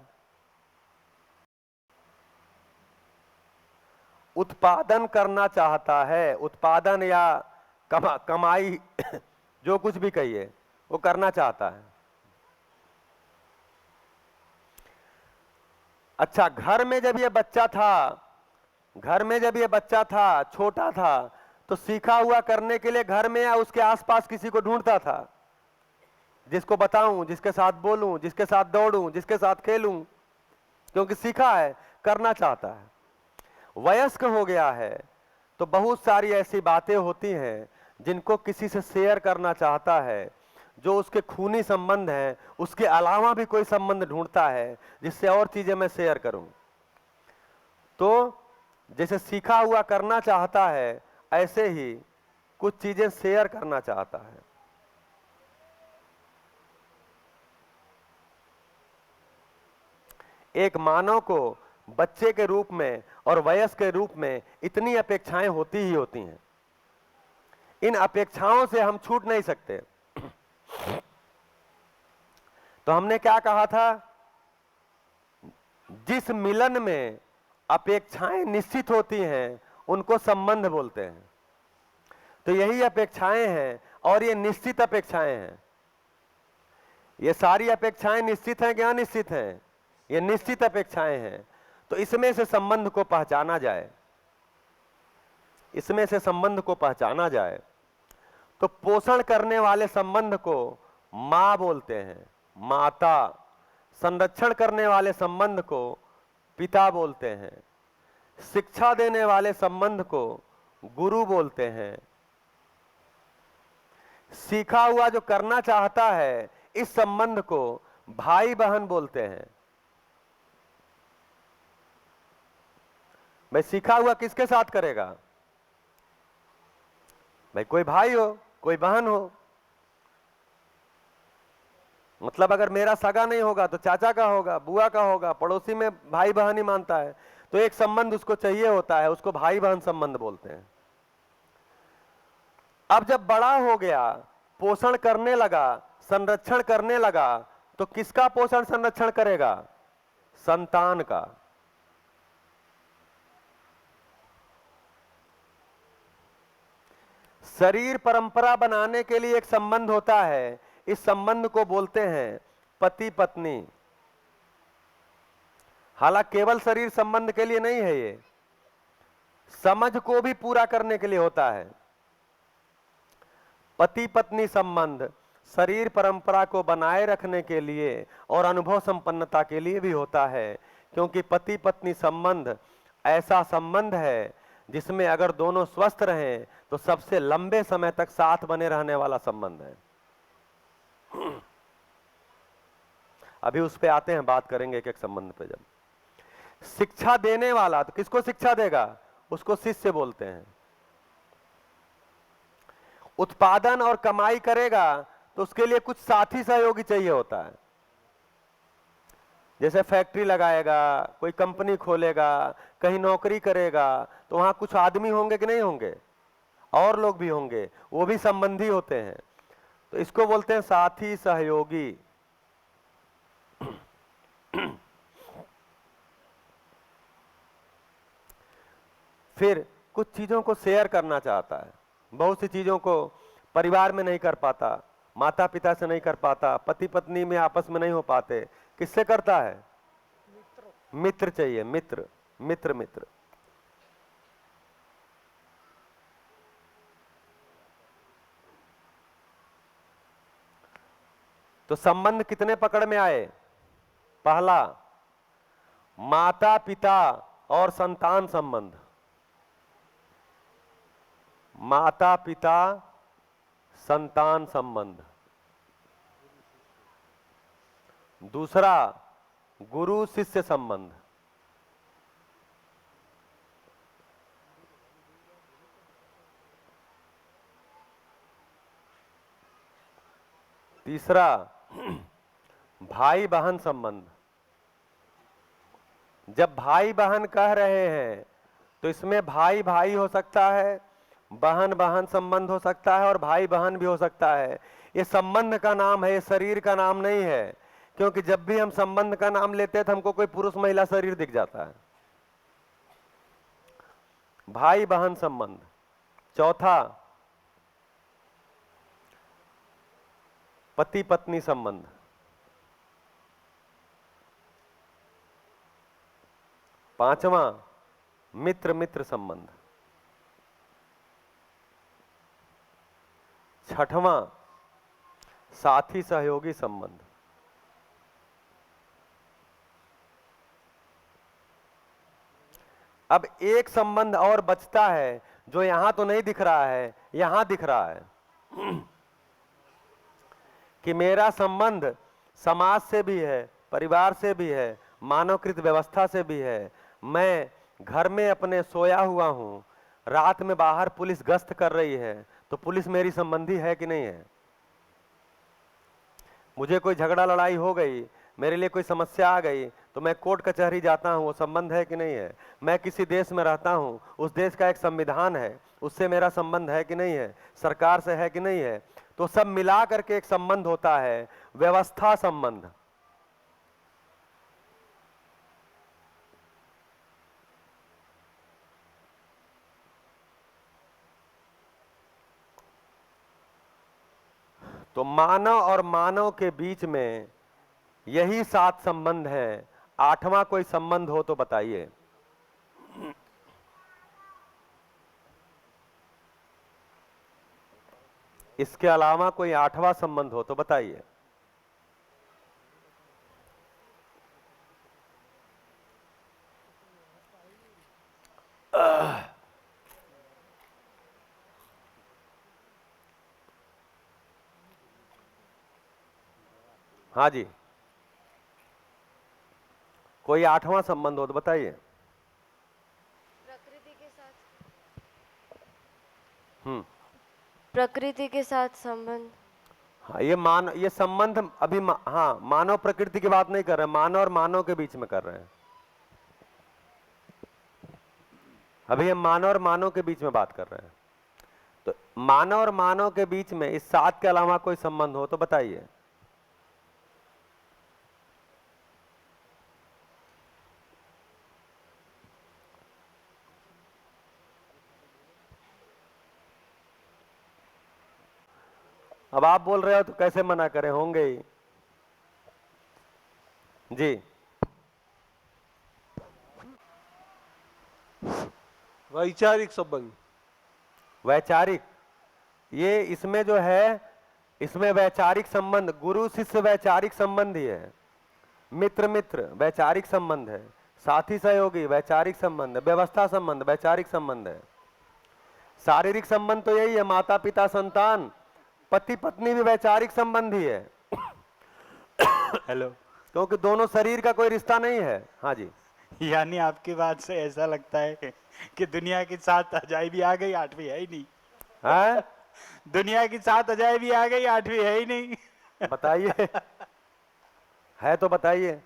Speaker 1: उत्पादन करना चाहता है, उत्पादन या कमाई जो कुछ भी कहिए, वो करना चाहता है। अच्छा, घर में जब ये बच्चा था, घर में जब ये बच्चा था, छोटा था, तो सीखा हुआ करने के लिए घर में या उसके आसपास किसी को ढूंढता था, जिसको बताऊं, जिसके साथ बोलूं, जिसके साथ दौड़ूं, जिसके साथ खेलूं, क्योंकि सीखा है, करना चाहता है। वयस्क हो गया है तो बहुत सारी ऐसी बातें होती हैं जिनको किसी से शेयर करना चाहता है, जो उसके खूनी संबंध हैं, उसके अलावा भी कोई संबंध ढूंढता है जिससे और चीजें मैं शेयर करूं। तो जैसे सीखा हुआ करना चाहता है, ऐसे ही कुछ चीजें शेयर करना चाहता है। एक मानव को बच्चे के रूप में और वयस्क के रूप में इतनी अपेक्षाएं होती ही होती हैं। इन अपेक्षाओं से हम छूट नहीं सकते। तो हमने क्या कहा था? जिस मिलन में अपेक्षाएं निश्चित होती हैं उनको संबंध बोलते हैं। तो यही अपेक्षाएं हैं और ये निश्चित अपेक्षाएं हैं। ये सारी अपेक्षाएं निश्चित हैं कि अनिश्चित हैं? ये निश्चित अपेक्षाएं हैं। तो इसमें से संबंध को पहचाना जाए, इसमें से संबंध को पहचाना जाए। तो पोषण करने वाले संबंध को मां बोलते हैं, माता। संरक्षण करने वाले संबंध को पिता बोलते हैं। शिक्षा देने वाले संबंध को गुरु बोलते हैं। सीखा हुआ जो करना चाहता है, इस संबंध को भाई बहन बोलते हैं। भाई सीखा हुआ किसके साथ करेगा? भाई कोई भाई हो, कोई बहन हो। मतलब अगर मेरा सगा नहीं होगा तो चाचा का होगा, बुआ का होगा, पड़ोसी में भाई बहन ही मानता है, तो एक संबंध उसको चाहिए होता है, उसको भाई बहन संबंध बोलते हैं। अब जब बड़ा हो गया, पोषण करने लगा, संरक्षण करने लगा, तो किसका पोषण संरक्षण करेगा? संतान का। शरीर परंपरा बनाने के लिए एक संबंध होता है, इस संबंध को बोलते हैं पति पत्नी। हालांकि केवल शरीर संबंध के लिए नहीं है, समझ को भी पूरा करने के लिए होता है। पति पत्नी संबंध शरीर परंपरा को बनाए रखने के लिए और अनुभव संपन्नता के लिए भी होता है, क्योंकि पति पत्नी संबंध ऐसा संबंध है जिसमें अगर दोनों स्वस्थ रहें तो सबसे लंबे समय तक साथ बने रहने वाला संबंध है। अभी उस पे आते हैं, बात करेंगे एक एक संबंध पे। जब शिक्षा देने वाला, तो किसको शिक्षा देगा? उसको शिष्य बोलते हैं। उत्पादन और कमाई करेगा तो उसके लिए कुछ साथी सहयोगी चाहिए होता है। जैसे फैक्ट्री लगाएगा, कोई कंपनी खोलेगा, कहीं नौकरी करेगा, तो वहां कुछ आदमी होंगे कि नहीं होंगे? और लोग भी होंगे, वो भी संबंधी होते हैं। तो इसको बोलते हैं साथी सहयोगी। फिर कुछ चीजों को शेयर करना चाहता है। बहुत सी चीजों को परिवार में नहीं कर पाता, माता पिता से नहीं कर पाता, पति पत्नी में आपस में नहीं हो पाते, किससे करता है? मित्र चाहिए, मित्र मित्र मित्र। तो संबंध कितने पकड़ में आए? पहला, माता पिता और संतान संबंध। माता पिता संतान संबंध। दूसरा, गुरु शिष्य संबंध। तीसरा, भाई बहन संबंध। जब भाई बहन कह रहे हैं तो इसमें भाई भाई हो सकता है, बहन बहन संबंध हो सकता है और भाई बहन भी हो सकता है। ये संबंध का नाम है, ये शरीर का नाम नहीं है। क्योंकि जब भी हम संबंध का नाम लेते हैं तो हमको कोई पुरुष महिला शरीर दिख जाता है। भाई बहन संबंध। चौथा, पति पत्नी संबंध। पांचवा, मित्र मित्र संबंध। छठवां, साथी सहयोगी संबंध। अब एक संबंध और बचता है जो यहां तो नहीं दिख रहा है, यहां दिख रहा है कि मेरा संबंध समाज से भी है, परिवार से भी है, मानवकृत व्यवस्था से भी है। मैं घर में अपने सोया हुआ हूं, रात में बाहर पुलिस गश्त कर रही है, तो पुलिस मेरी संबंधी है कि नहीं है? मुझे कोई झगड़ा लड़ाई हो गई, मेरे लिए कोई समस्या आ गई, तो मैं कोर्ट कचहरी जाता हूं, वो संबंध है कि नहीं है? मैं किसी देश में रहता हूं, उस देश का एक संविधान है, उससे मेरा संबंध है कि नहीं है? सरकार से है कि नहीं है? तो सब मिला करके एक संबंध होता है, व्यवस्था संबंध। तो मानव और मानव के बीच में यही 7 संबंध हैं। 8वां कोई संबंध हो तो बताइए। इसके अलावा कोई 8वां संबंध हो तो बताइए। हाँ जी, कोई 8वां संबंध हो तो बताइए।
Speaker 14: प्रकृति के साथ प्रकृति के साथ संबंध।
Speaker 1: हाँ, ये संबंध अभी हाँ, मानव प्रकृति की बात नहीं कर रहे, मानव और मानव के बीच में कर रहे हैं। अभी हम मानव और मानव के बीच में बात कर रहे हैं। तो मानव और मानव के बीच में इस 7 के अलावा कोई संबंध हो तो बताइए। अब आप बोल रहे हो तो कैसे मना करें, होंगे ही। जी,
Speaker 16: वैचारिक संबंध।
Speaker 1: वैचारिक, ये इसमें जो है, इसमें वैचारिक संबंध, गुरु शिष्य वैचारिक संबंध ही है, मित्र मित्र वैचारिक संबंध है, साथी सहयोगी वैचारिक संबंध, व्यवस्था संबंध वैचारिक संबंध है। शारीरिक संबंध तो यही है, माता पिता संतान, पति पत्नी भी वैचारिक संबंध ही है।
Speaker 17: हेलो,
Speaker 1: क्योंकि दोनों शरीर का कोई रिश्ता नहीं है। हाँ जी,
Speaker 17: यानी आपकी बात से ऐसा लगता है कि दुनिया की 7 अजायबी आ गई, 8वीं है ही नहीं।
Speaker 1: है?
Speaker 17: दुनिया की 7 अजायबी आ गई, 8वीं है ही नहीं।
Speaker 1: बताइए, है तो बताइए।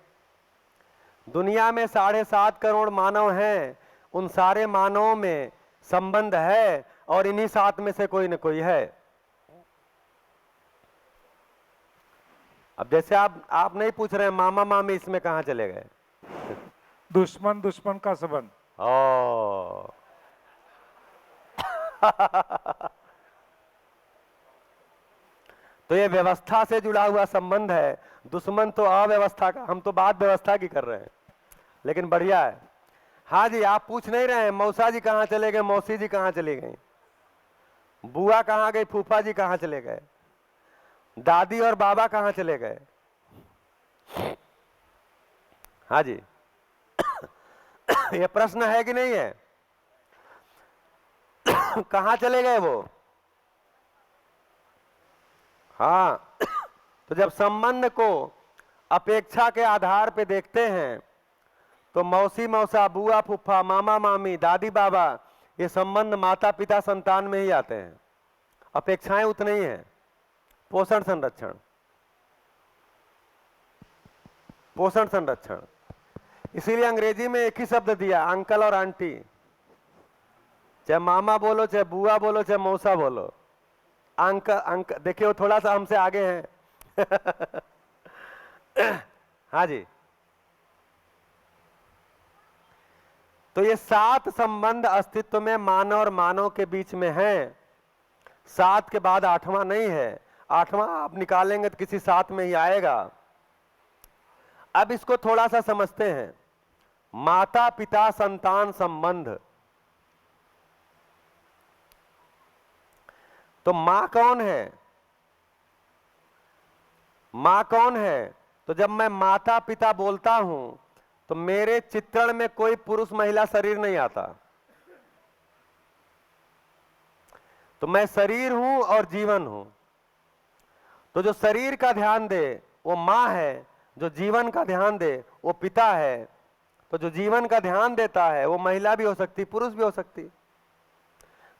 Speaker 1: दुनिया में 7.5 करोड़ मानव हैं, उन सारे मानवों में संबंध है और इन्हीं 7 में से कोई न कोई है। अब जैसे आप नहीं पूछ रहे मामा मामी इसमें कहां चले गए।
Speaker 4: दुश्मन दुश्मन का संबंध।
Speaker 1: ओ तो ये व्यवस्था से जुड़ा हुआ संबंध है, दुश्मन तो अव्यवस्था का। हम तो बात व्यवस्था की कर रहे हैं, लेकिन बढ़िया है। हाँ जी, आप पूछ नहीं रहे हैं मौसा जी कहाँ चले गए, मौसी जी कहाँ चली गई, बुआ कहाँ गई, फूफा जी कहाँ चले गए, दादी और बाबा कहाँ चले गए। हाँ जी, ये प्रश्न है कि नहीं है? कहाँ चले गए वो? हाँ, तो जब संबंध को अपेक्षा के आधार पे देखते हैं तो मौसी मौसा, बुआ फूफा, मामा मामी, दादी बाबा, ये संबंध माता पिता संतान में ही आते हैं। अपेक्षाएं उतनी ही हैं। पोषण संरक्षण, पोषण संरक्षण, इसीलिए अंग्रेजी में एक ही शब्द दिया, अंकल और आंटी। चाहे मामा बोलो, चाहे बुआ बोलो, चाहे मौसा बोलो, अंक देखिए वो थोड़ा सा हमसे आगे हैं। हाँ जी, तो ये 7 संबंध अस्तित्व में मानव और मानव के बीच में हैं। 7 के बाद 8वां नहीं है, 8वां आप निकालेंगे तो किसी 7 में ही आएगा। अब इसको थोड़ा सा समझते हैं। माता पिता संतान संबंध, तो मां कौन है? मां कौन है? तो जब मैं माता पिता बोलता हूं तो मेरे चित्रण में कोई पुरुष महिला शरीर नहीं आता। तो मैं शरीर हूं और जीवन हूं। तो जो शरीर का ध्यान दे वो मां है, जो जीवन का ध्यान दे वो पिता है। तो जो जीवन का ध्यान देता है वो महिला भी हो सकती, पुरुष भी हो सकती।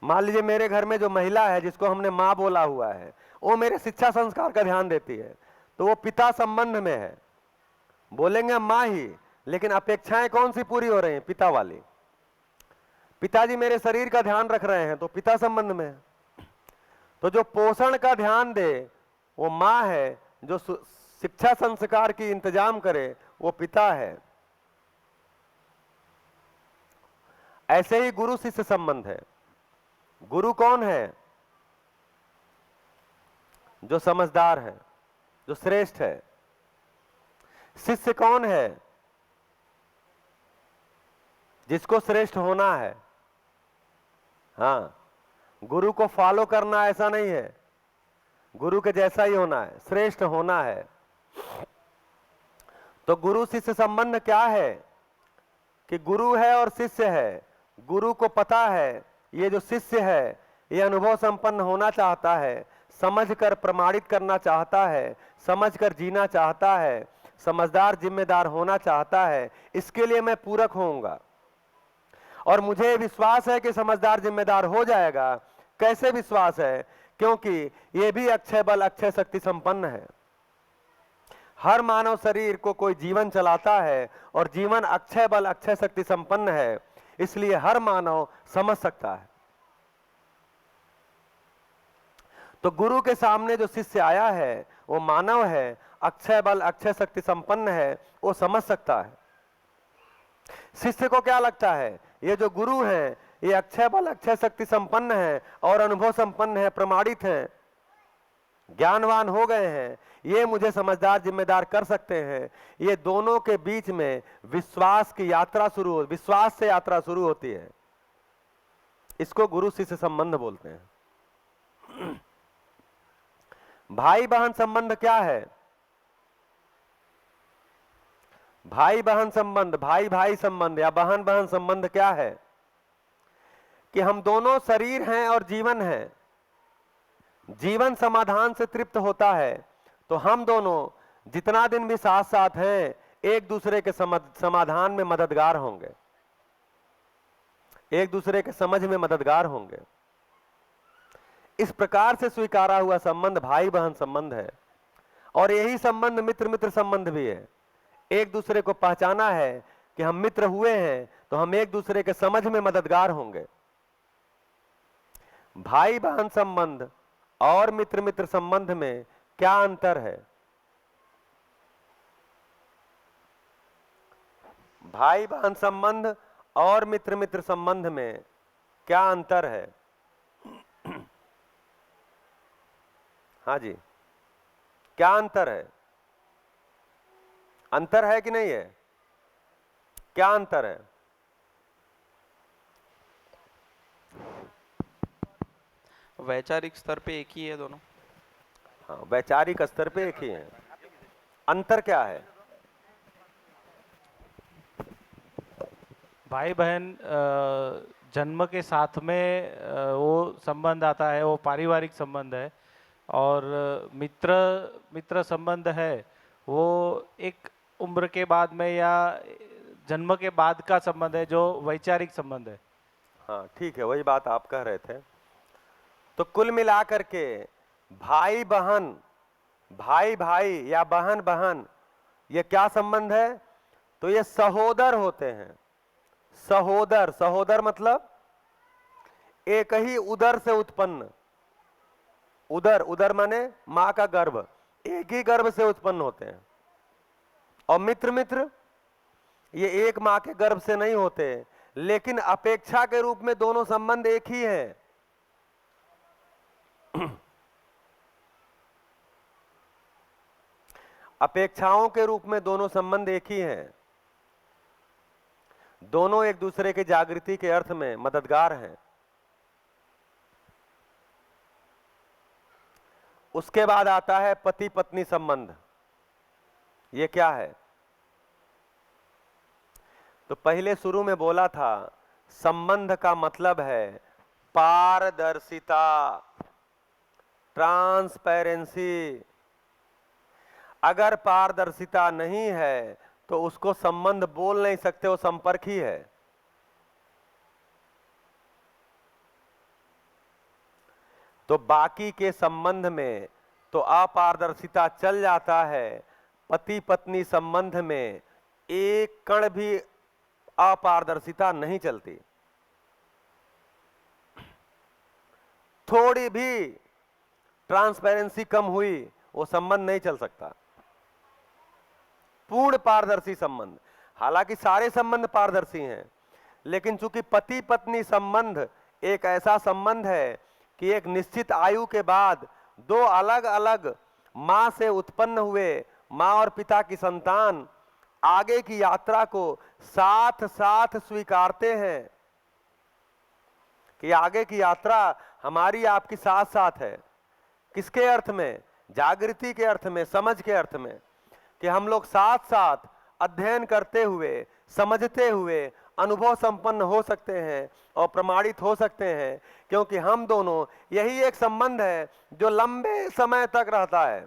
Speaker 1: मान लीजिए मेरे घर में जो महिला है जिसको हमने मां बोला हुआ है, वो मेरे शिक्षा संस्कार का ध्यान देती है, तो वो पिता संबंध में है। बोलेंगे मां ही, लेकिन अपेक्षाएं कौन सी पूरी हो रही हैं? पिता वाली। पिताजी मेरे शरीर का ध्यान रख रहे हैं तो पिता संबंध में है। तो जो पोषण का ध्यान दे वो मां है, जो शिक्षा संस्कार की इंतजाम करे वो पिता है। ऐसे ही गुरु शिष्य संबंध है। गुरु कौन है? जो समझदार है, जो श्रेष्ठ है। शिष्य कौन है? जिसको श्रेष्ठ होना है। हाँ, गुरु को फॉलो करना ऐसा नहीं है, गुरु के जैसा ही होना है, श्रेष्ठ होना है। तो गुरु शिष्य संबंध क्या है कि गुरु है और शिष्य है। गुरु को पता है ये जो शिष्य है ये अनुभव संपन्न होना चाहता है, समझकर प्रमाणित करना चाहता है, समझकर जीना चाहता है, समझदार जिम्मेदार होना चाहता है, इसके लिए मैं पूरक होऊंगा। और मुझे विश्वास है कि समझदार जिम्मेदार हो जाएगा। कैसे विश्वास है? क्योंकि ये भी अक्षय बल अक्षय शक्ति संपन्न है। हर मानव शरीर को कोई जीवन चलाता है और जीवन अक्षय बल अक्षय शक्ति संपन्न है, इसलिए हर मानव समझ सकता है। तो गुरु के सामने जो शिष्य आया है वो मानव है, अक्षय बल अक्षय शक्ति संपन्न है, वो समझ सकता है। शिष्य को क्या लगता है? ये जो गुरु हैं ये अक्षय बल अक्षय शक्ति संपन्न है और अनुभव संपन्न है, प्रमाणित हैं, ज्ञानवान हो गए हैं, ये मुझे समझदार जिम्मेदार कर सकते हैं। ये दोनों के बीच में विश्वास की यात्रा शुरू हो, विश्वास से यात्रा शुरू होती है। इसको गुरु शिष्य संबंध बोलते हैं। भाई बहन संबंध क्या है? भाई बहन संबंध, भाई भाई संबंध या बहन बहन संबंध क्या है? कि हम दोनों शरीर हैं और जीवन है। जीवन समाधान से तृप्त होता है तो हम दोनों जितना दिन भी साथ साथ हैं एक दूसरे के समाधान में मददगार होंगे, एक दूसरे के समझ में मददगार होंगे। इस प्रकार से स्वीकारा हुआ संबंध भाई बहन संबंध है। और यही संबंध मित्र मित्र संबंध भी है। एक दूसरे को पहचाना है कि हम मित्र हुए हैं तो हम एक दूसरे के समझ में मददगार होंगे। भाई बहन संबंध और मित्र मित्र संबंध में क्या अंतर है? भाई बहन संबंध और मित्र मित्र संबंध में क्या अंतर है? हाँ जी, क्या अंतर है? अंतर है कि नहीं है? क्या अंतर है?
Speaker 16: वैचारिक स्तर पे एक ही है दोनों।
Speaker 1: हाँ, वैचारिक स्तर पे एक ही है। अंतर क्या है?
Speaker 3: भाई बहन जन्म के साथ में वो संबंध आता है, वो पारिवारिक संबंध है। और मित्र मित्र संबंध है वो एक उम्र के बाद में या जन्म के बाद का संबंध है, जो वैचारिक संबंध है।
Speaker 1: हाँ ठीक है, वही बात आप कह रहे थे। तो कुल मिलाकर के भाई बहन, भाई भाई या बहन बहन, ये क्या संबंध है? तो ये सहोदर होते हैं। सहोदर, सहोदर मतलब एक ही उदर से उत्पन्न। उदर, उदर माने मां का गर्भ, एक ही गर्भ से उत्पन्न होते हैं। और मित्र मित्र ये एक मां के गर्भ से नहीं होते, लेकिन अपेक्षा के रूप में दोनों संबंध एक ही है। अपेक्षाओं के रूप में दोनों संबंध एक ही हैं। दोनों एक दूसरे की जागृति के अर्थ में मददगार हैं। उसके बाद आता है पति पत्नी संबंध। ये क्या है? तो पहले शुरू में बोला था संबंध का मतलब है पारदर्शिता, ट्रांसपेरेंसी। अगर पारदर्शिता नहीं है तो उसको संबंध बोल नहीं सकते, वो संपर्क ही है। तो बाकी के संबंध में तो अपारदर्शिता चल जाता है, पति पत्नी संबंध में एक कण भी अपारदर्शिता नहीं चलती। थोड़ी भी ट्रांसपेरेंसी कम हुई वो संबंध नहीं चल सकता। पूर्ण पारदर्शी संबंध। हालांकि सारे संबंध पारदर्शी हैं, लेकिन चूंकि पति पत्नी संबंध एक ऐसा संबंध है कि एक निश्चित आयु के बाद दो अलग अलग मां से उत्पन्न हुए मां और पिता की संतान आगे की यात्रा को साथ साथ स्वीकारते हैं कि आगे की यात्रा हमारी आपकी साथ साथ है। किसके अर्थ में? जागृति के अर्थ में, समझ के अर्थ में, कि हम लोग साथ साथ अध्ययन करते हुए, समझते हुए अनुभव संपन्न हो सकते हैं और प्रमाणित हो सकते हैं, क्योंकि हम दोनों यही एक संबंध है जो लंबे समय तक रहता है।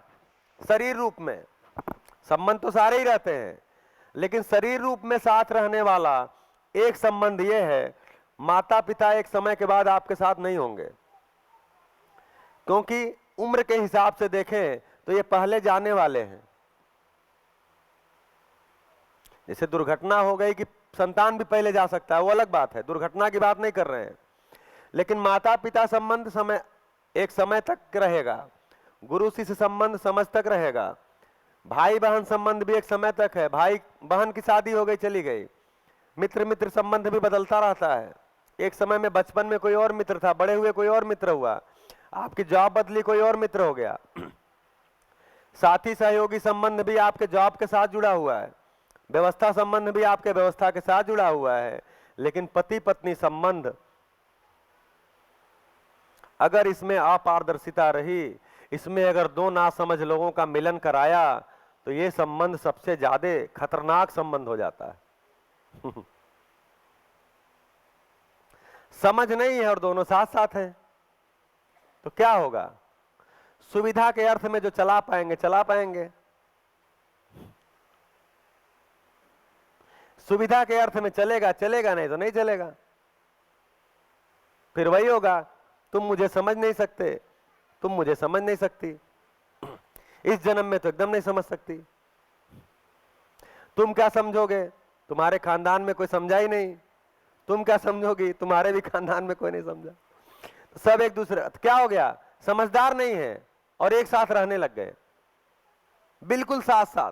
Speaker 1: शरीर रूप में संबंध तो सारे ही रहते हैं, लेकिन शरीर रूप में साथ रहने वाला एक संबंध ये है, माता पिता एक समय के बाद आपके साथ नहीं होंगे, क्योंकि उम्र के हिसाब से देखें तो ये पहले जाने वाले हैं। जैसे दुर्घटना हो गई कि संतान भी पहले जा सकता है, वो अलग बात है, दुर्घटना की बात नहीं कर रहे हैं। लेकिन माता पिता संबंध एक समय तक रहेगा, गुरु शिष्य संबंध समझ तक रहेगा, भाई बहन संबंध भी एक समय तक है। भाई बहन की शादी हो गई, चली गई। मित्र मित्र संबंध भी बदलता रहता है। एक समय में बचपन में कोई और मित्र था, बड़े हुए कोई और मित्र हुआ, आपकी जॉब बदली कोई और मित्र हो गया। साथी सहयोगी संबंध भी आपके जॉब के साथ जुड़ा हुआ है, व्यवस्था संबंध भी आपके व्यवस्था के साथ जुड़ा हुआ है। लेकिन पति पत्नी संबंध अगर इसमें अपारदर्शिता रही, इसमें अगर दो नासमझ लोगों का मिलन कराया, तो ये संबंध सबसे ज्यादा खतरनाक संबंध हो जाता है। समझ नहीं है और दोनों साथ साथ हैं, तो क्या होगा? सुविधा के अर्थ में जो चला पाएंगे चला पाएंगे, सुविधा के अर्थ में चलेगा चलेगा, नहीं तो नहीं चलेगा। फिर वही होगा, तुम मुझे समझ नहीं सकते, तुम मुझे समझ नहीं सकती, इस जन्म में तो एकदम नहीं समझ सकती। तुम क्या समझोगे? तुम्हारे खानदान में कोई समझा ही नहीं। तुम क्या समझोगी? तुम्हारे भी खानदान में कोई नहीं समझा। तो सब एक दूसरे, तो क्या हो गया? समझदार नहीं है और एक साथ रहने लग गए, बिल्कुल साथ साथ।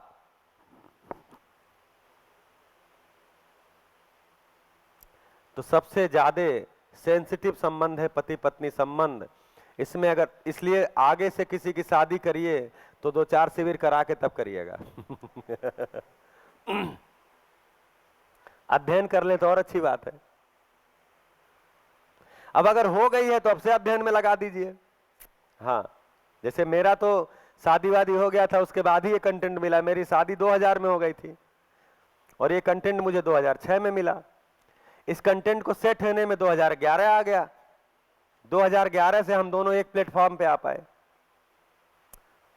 Speaker 1: तो सबसे ज्यादा सेंसिटिव संबंध है पति पत्नी संबंध। इसमें अगर, इसलिए आगे से किसी की शादी करिए तो 2-4 शिविर करा के तब करिएगा। अध्ययन कर ले तो और अच्छी बात है। अब अगर हो गई है तो अब से अध्ययन में लगा दीजिए। हाँ, जैसे मेरा तो शादी वादी हो गया था, उसके बाद ही ये कंटेंट मिला। मेरी शादी 2000 में हो गई थी और ये कंटेंट मुझे 2006 में मिला। इस कंटेंट को सेट होने में 2011 आ गया। 2011 से हम दोनों एक प्लेटफॉर्म पे आ पाए।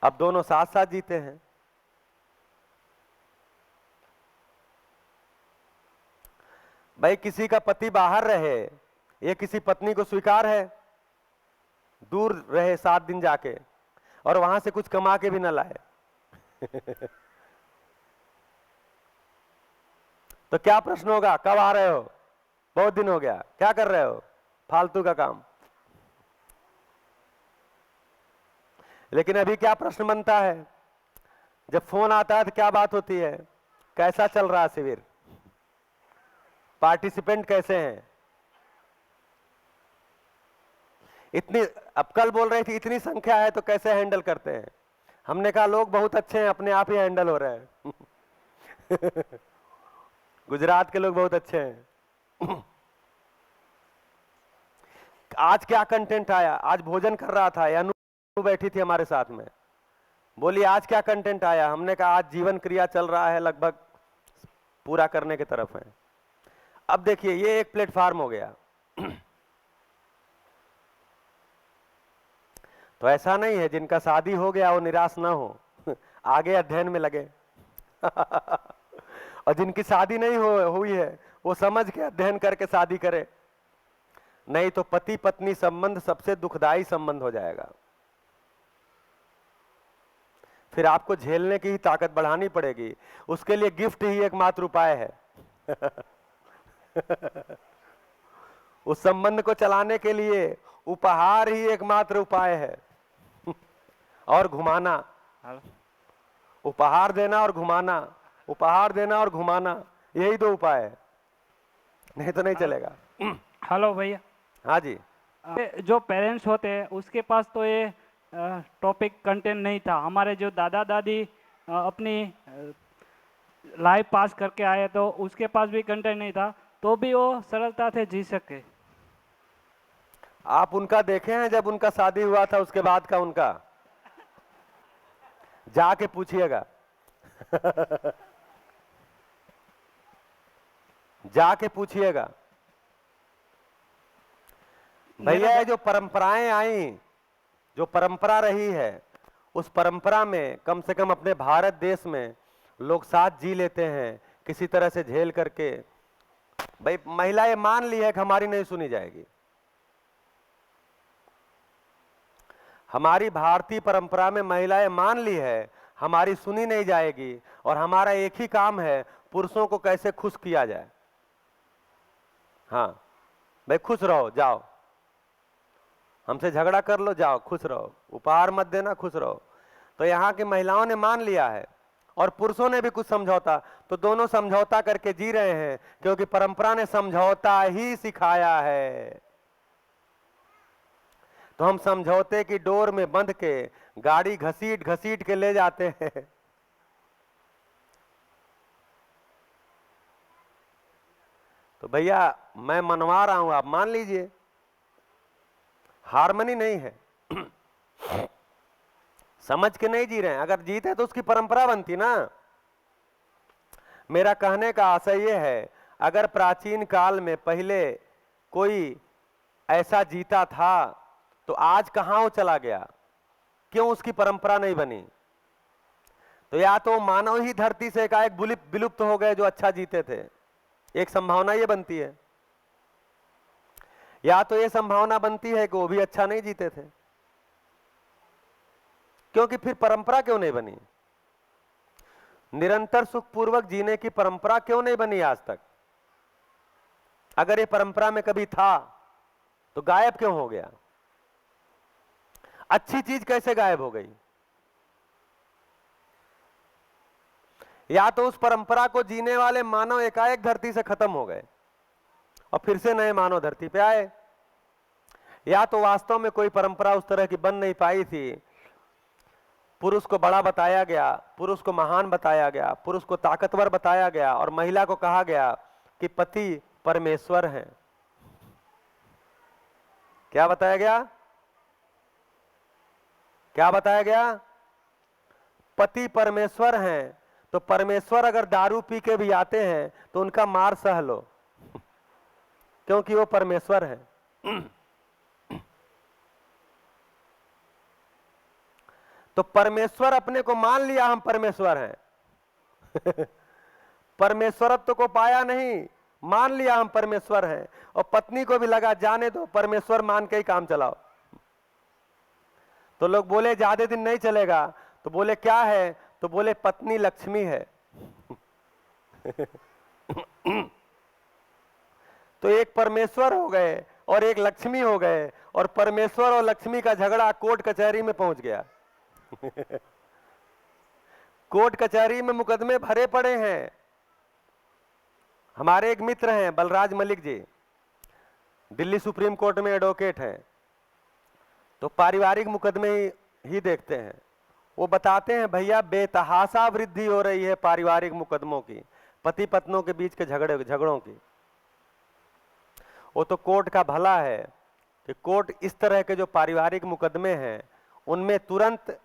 Speaker 1: अब दोनों साथ साथ जीते हैं। भाई किसी का पति बाहर रहे, ये किसी पत्नी को स्वीकार है? दूर रहे 7 दिन जाके और वहां से कुछ कमा के भी ना लाए। तो क्या प्रश्न होगा? कब आ रहे हो? बहुत दिन हो गया, क्या कर रहे हो? फालतू का काम। लेकिन अभी क्या प्रश्न बनता है? जब फोन आता है तो क्या बात होती है? कैसा चल रहा है शिविर? पार्टिसिपेंट कैसे हैं? इतनी, अब कल बोल रही थी इतनी संख्या है तो कैसे हैंडल करते हैं? हमने कहा लोग बहुत अच्छे हैं, अपने आप ही हैंडल हो रहे हैं। गुजरात के लोग बहुत अच्छे हैं। आज क्या कंटेंट आया? आज भोजन कर रहा था, अनु बैठी थी हमारे साथ में, बोली आज क्या कंटेंट आया? हमने कहा आज जीवन क्रिया चल रहा है, लगभग पूरा करने की तरफ है। अब देखिए ये एक प्लेटफॉर्म हो गया। तो ऐसा नहीं है जिनका शादी हो गया वो निराश ना हो, आगे अध्ययन में लगे। और जिनकी शादी नहीं हुई है वो समझ के अध्ययन करके शादी करे, नहीं तो पति पत्नी संबंध सबसे दुखदाई संबंध हो जाएगा। फिर आपको झेलने की ही ताकत बढ़ानी पड़ेगी। उसके लिए गिफ्ट ही एकमात्र उपाय है। उस संबंध को चलाने के लिए उपहार ही एकमात्र उपाय है। और घुमाना, उपहार देना और घुमाना, उपहार देना और घुमाना, यही 2 उपाय है, नहीं तो नहीं चलेगा।
Speaker 15: हेलो भैया।
Speaker 1: हाँ जी।
Speaker 15: जो पेरेंट्स होते हैं उसके पास तो ये टॉपिक कंटेंट नहीं था। हमारे जो दादा दादी अपनी लाइफ पास करके आए तो उसके पास भी कंटेंट नहीं था, तो भी वो सरलता से जी सके।
Speaker 1: आप उनका देखे हैं जब उनका शादी हुआ था उसके बाद का? उनका जाके पूछिएगा। जाके पूछिएगा। भैया ये जो परंपराएं आई, जो परंपरा रही है, उस परंपरा में कम से कम अपने भारत देश में लोग साथ जी लेते हैं किसी तरह से झेल करके। भाई महिला ये मान ली है कि हमारी नहीं सुनी जाएगी। हमारी भारतीय परंपरा में महिलाएं मान ली है हमारी सुनी नहीं जाएगी, और हमारा एक ही काम है पुरुषों को कैसे खुश किया जाए। हाँ भाई खुश रहो, जाओ, हमसे झगड़ा कर लो, जाओ खुश रहो, उपहार मत देना, खुश रहो। तो यहाँ की महिलाओं ने मान लिया है और पुरुषों ने भी कुछ समझौता, तो दोनों समझौता करके जी रहे हैं, क्योंकि परंपरा ने समझौता ही सिखाया है। तो हम समझौते की डोर में बंध के गाड़ी घसीट घसीट के ले जाते हैं। तो भैया मैं मनवा रहा हूं, आप मान लीजिए। हार्मनी नहीं है। समझ के नहीं जी रहे हैं। अगर जीते तो उसकी परंपरा बनती ना। मेरा कहने का आशय यह है, अगर प्राचीन काल में पहले कोई ऐसा जीता था तो आज कहां वो चला गया, क्यों उसकी परंपरा नहीं बनी? तो या तो मानव ही धरती से एकाएक विलुप्त हो गए जो अच्छा जीते थे, एक संभावना ये बनती है, या तो ये संभावना बनती है कि वो भी अच्छा नहीं जीते थे, क्योंकि फिर परंपरा क्यों नहीं बनी? निरंतर सुखपूर्वक जीने की परंपरा क्यों नहीं बनी आज तक? अगर ये परंपरा में कभी था तो गायब क्यों हो गया? अच्छी चीज कैसे गायब हो गई? या तो उस परंपरा को जीने वाले मानव एकाएक धरती से खत्म हो गए और फिर से नए मानव धरती पे आए, या तो वास्तव में कोई परंपरा उस तरह की बन नहीं पाई थी। पुरुष को बड़ा बताया गया, पुरुष को महान बताया गया, पुरुष को ताकतवर बताया गया और महिला को कहा गया कि पति परमेश्वर हैं। क्या बताया गया? क्या बताया गया? पति परमेश्वर हैं। तो परमेश्वर अगर दारू पी के भी आते हैं तो उनका मार सह लो, क्योंकि वो परमेश्वर हैं। तो परमेश्वर अपने को मान लिया हम परमेश्वर हैं। परमेश्वरत्व को पाया नहीं, मान लिया हम परमेश्वर हैं। और पत्नी को भी लगा जाने दो, परमेश्वर मान के ही काम चलाओ। तो लोग बोले ज्यादा दिन नहीं चलेगा, तो बोले क्या है? तो बोले पत्नी लक्ष्मी है। तो एक परमेश्वर हो गए और एक लक्ष्मी हो गए, और परमेश्वर और लक्ष्मी का झगड़ा कोर्ट कचहरी में पहुंच गया। कोर्ट कचहरी में मुकदमे भरे पड़े हैं। हमारे एक मित्र हैं बलराज मलिक जी, दिल्ली सुप्रीम कोर्ट में एडवोकेट हैं, तो पारिवारिक मुकदमे ही देखते हैं। वो बताते हैं भैया बेतहाशा वृद्धि हो रही है पारिवारिक मुकदमों की, पति पत्नियों के बीच के झगड़ों की। वो तो कोर्ट का भला है कि कोर्ट इस तरह के जो पारिवारिक मुकदमे हैं उनमें तुरंत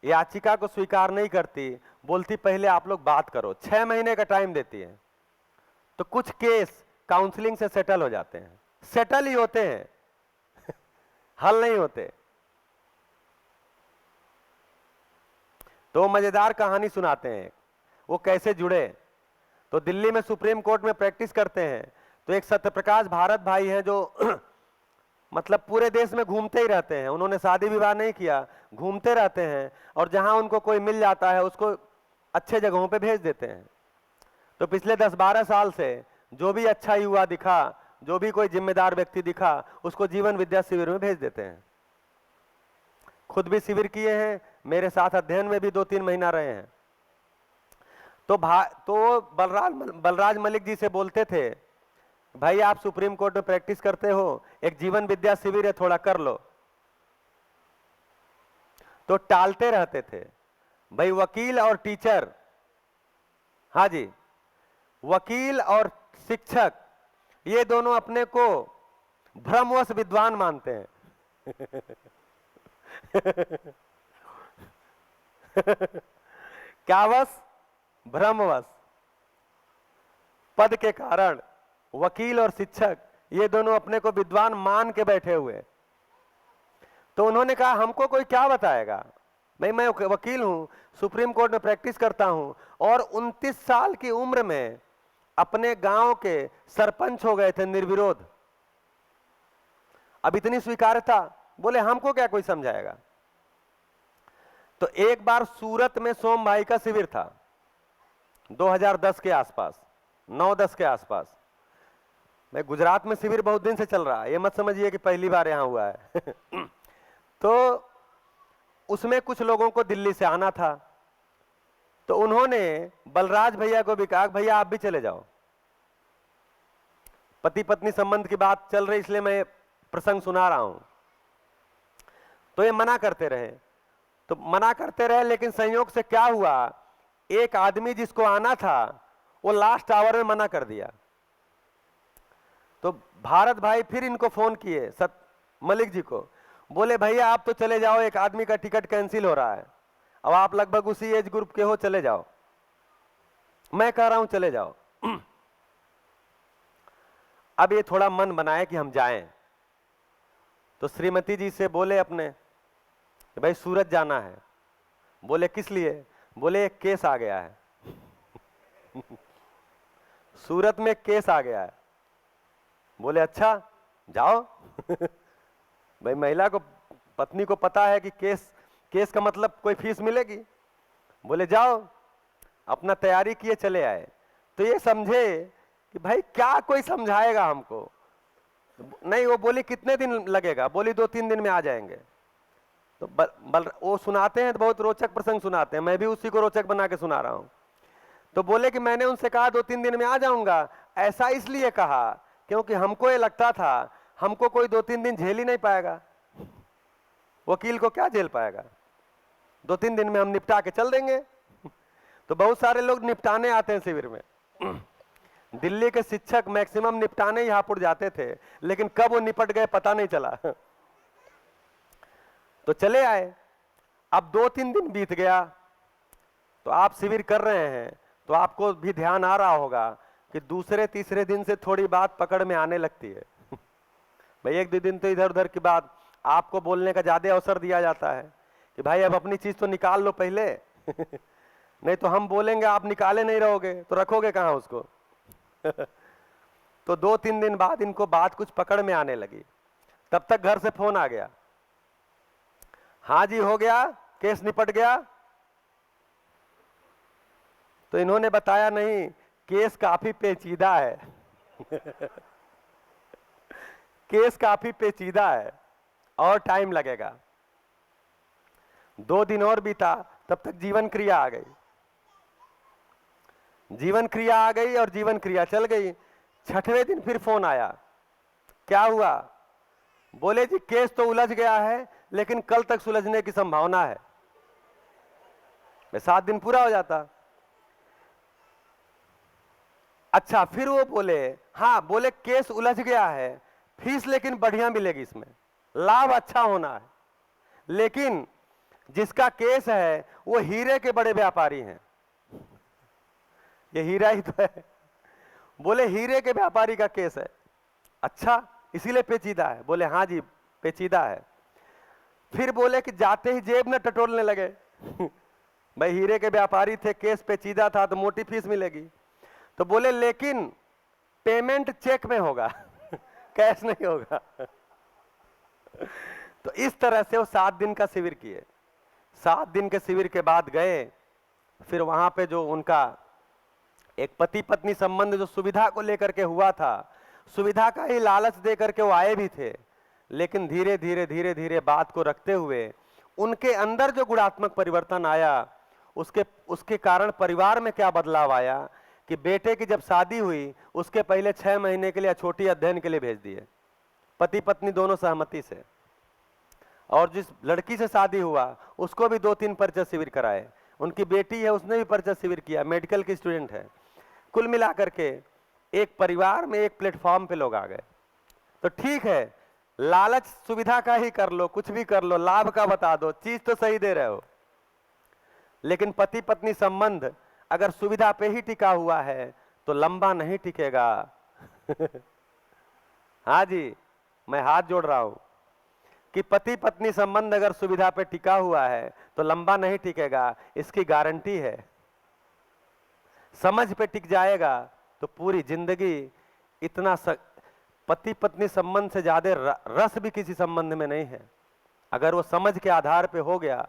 Speaker 1: याचिका को स्वीकार नहीं करती, बोलती पहले आप लोग बात करो। 6 महीने का टाइम देती है। तो कुछ केस काउंसलिंग से सेटल हो जाते हैं, सेटल ही होते हैं, हल नहीं होते। तो मजेदार कहानी सुनाते हैं वो कैसे जुड़े। तो दिल्ली में सुप्रीम कोर्ट में प्रैक्टिस करते हैं, तो एक सत्यप्रकाश भारत भाई हैं जो मतलब पूरे देश में घूमते ही रहते हैं। उन्होंने शादी विवाह नहीं किया, घूमते रहते हैं, और जहां उनको कोई मिल जाता है उसको अच्छे जगहों पे भेज देते हैं। तो पिछले 10-12 साल से जो भी अच्छा युवा दिखा, जो भी कोई जिम्मेदार व्यक्ति दिखा, उसको जीवन विद्या शिविर में भेज देते हैं। खुद भी शिविर किए हैं, मेरे साथ अध्ययन में भी 2-3 महीना रहे हैं। तो बलराज मलिक जी से बोलते थे, भाई आप सुप्रीम कोर्ट में प्रैक्टिस करते हो, एक जीवन विद्या शिविर है, थोड़ा कर लो। तो टालते रहते थे। भाई वकील और टीचर, हाँ जी, वकील और शिक्षक, ये दोनों अपने को भ्रमवश विद्वान मानते हैं। क्या वश? भ्रमवश। पद के कारण वकील और शिक्षक ये दोनों अपने को विद्वान मान के बैठे हुए। तो उन्होंने कहा हमको कोई क्या बताएगा, भाई मैं वकील हूं, सुप्रीम कोर्ट में प्रैक्टिस करता हूं, और 29 साल की उम्र में अपने गांव के सरपंच हो गए थे निर्विरोध। अब इतनी स्वीकार्यता, बोले हमको क्या कोई समझाएगा। तो एक बार सूरत में सोम भाई का शिविर था 2010 के आसपास, 9-10 के आसपास। मैं गुजरात में शिविर बहुत दिन से चल रहा है, ये मत समझिए कि पहली बार यहां हुआ है। तो उसमें कुछ लोगों को दिल्ली से आना था, तो उन्होंने बलराज भैया को भी कहा भैया आप भी चले जाओ। पति पत्नी संबंध की बात चल रही, इसलिए मैं प्रसंग सुना रहा हूं। तो ये मना करते रहे, तो मना करते रहे, लेकिन संयोग से क्या हुआ, एक आदमी जिसको आना था वो लास्ट आवर में मना कर दिया। तो भारत भाई फिर इनको फोन किए, मलिक जी को। बोले भैया आप तो चले जाओ, एक आदमी का टिकट कैंसिल हो रहा है, अब आप लगभग उसी एज ग्रुप के हो, चले जाओ। मैं कह रहा हूं चले जाओ। अब ये थोड़ा मन बनाए कि हम जाएं, तो श्रीमती जी से बोले अपने कि भाई सूरत जाना है। बोले किस लिए? बोले एक केस आ गया है। सूरत में केस आ गया है। बोले अच्छा जाओ। भाई महिला को, पत्नी को पता है कि केस का मतलब कोई फीस मिलेगी। बोले जाओ, अपना तैयारी किए चले आए। तो ये समझे कि भाई क्या कोई समझाएगा हमको? नहीं, वो बोली कितने दिन लगेगा? बोली 2-3 दिन में आ जाएंगे। तो वो सुनाते हैं तो बहुत रोचक प्रसंग सुनाते हैं, मैं भी उसी को रोचक बना के सुना रहा हूं। तो बोले कि मैंने उनसे कहा 2-3 दिन में आ जाऊंगा। ऐसा इसलिए कहा क्योंकि हमको ये लगता था हमको कोई 2-3 दिन झेल ही नहीं पाएगा, वकील को क्या झेल पाएगा, 2-3 दिन में हम निपटा के चल देंगे। तो बहुत सारे लोग निपटाने आते हैं शिविर में। दिल्ली के शिक्षक मैक्सिमम निपटाने ही हापुड़ जाते थे, लेकिन कब वो निपट गए पता नहीं चला। तो चले आए। अब 2-3 दिन बीत गया, तो आप शिविर कर रहे हैं तो आपको भी ध्यान आ रहा होगा कि दूसरे-तीसरे दिन से थोड़ी बात पकड़ में आने लगती है। भाई 1-2 दिन तो इधर उधर की बात, आपको बोलने का ज्यादा अवसर दिया जाता है कि भाई अब अपनी चीज तो निकाल लो पहले। नहीं तो हम बोलेंगे आप निकाले नहीं रहोगे तो रखोगे कहां उसको। तो 2-3 दिन बाद इनको बात कुछ पकड़ में आने लगी। तब तक घर से फोन आ गया, हाँ जी हो गया, केस निपट गया। तो इन्होंने बताया नहीं, केस काफी पेचीदा है। केस काफी पेचीदा है और टाइम लगेगा। 2 दिन और बीता, तब तक जीवन क्रिया आ गई। जीवन क्रिया आ गई और जीवन क्रिया चल गई। 6वें दिन फिर फोन आया, क्या हुआ? बोले जी केस तो उलझ गया है, लेकिन कल तक सुलझने की संभावना है। 7 दिन पूरा हो जाता। अच्छा, फिर वो बोले हाँ, बोले केस उलझ गया है, फीस लेकिन बढ़िया मिलेगी, इसमें लाभ अच्छा होना है। लेकिन जिसका केस है वो हीरे के बड़े व्यापारी हैं। ये हीरा ही तो है। बोले हीरे के व्यापारी का केस है। अच्छा, इसीलिए पेचीदा है? बोले हाँ जी पेचीदा है। फिर बोले कि जाते ही जेब में टटोलने लगे। भाई हीरे के व्यापारी थे, केस पेचीदा था तो मोटी फीस मिलेगी। तो बोले लेकिन पेमेंट चेक में होगा, कैश नहीं होगा। तो इस तरह से वो 7 दिन का शिविर किए। 7 दिन के शिविर के बाद गए, फिर वहां पे जो उनका एक पति पत्नी संबंध जो सुविधा को लेकर के हुआ था, सुविधा का ही लालच दे करके वो आए भी थे, लेकिन धीरे धीरे बात को रखते हुए उनके अंदर जो गुणात्मक परिवर्तन आया, उसके कारण परिवार में क्या बदलाव आया कि बेटे की जब शादी हुई उसके पहले 6 महीने के लिए छोटी अध्ययन के लिए भेज दिए, पति पत्नी दोनों सहमति से। और जिस लड़की से शादी हुआ उसको भी 2-3 परिचय शिविर कराए। उनकी बेटी है, उसने भी परिचय शिविर किया, मेडिकल की स्टूडेंट है। कुल मिलाकर के एक परिवार में एक प्लेटफॉर्म पे लोग आ गए। तो ठीक है, लालच सुविधा का ही कर लो, कुछ भी कर लो, लाभ का बता दो, चीज तो सही दे रहे हो, लेकिन पति पत्नी संबंध अगर सुविधा पे ही टिका हुआ है तो लंबा नहीं टिकेगा। हाँ जी, मैं हाथ जोड़ रहा हूं कि पति पत्नी संबंध अगर सुविधा पे टिका हुआ है तो लंबा नहीं टिकेगा, इसकी गारंटी है। समझ पे टिक जाएगा तो पूरी जिंदगी इतना पति पत्नी संबंध से ज्यादा रस भी किसी संबंध में नहीं है। अगर वो समझ के आधार पे हो गया,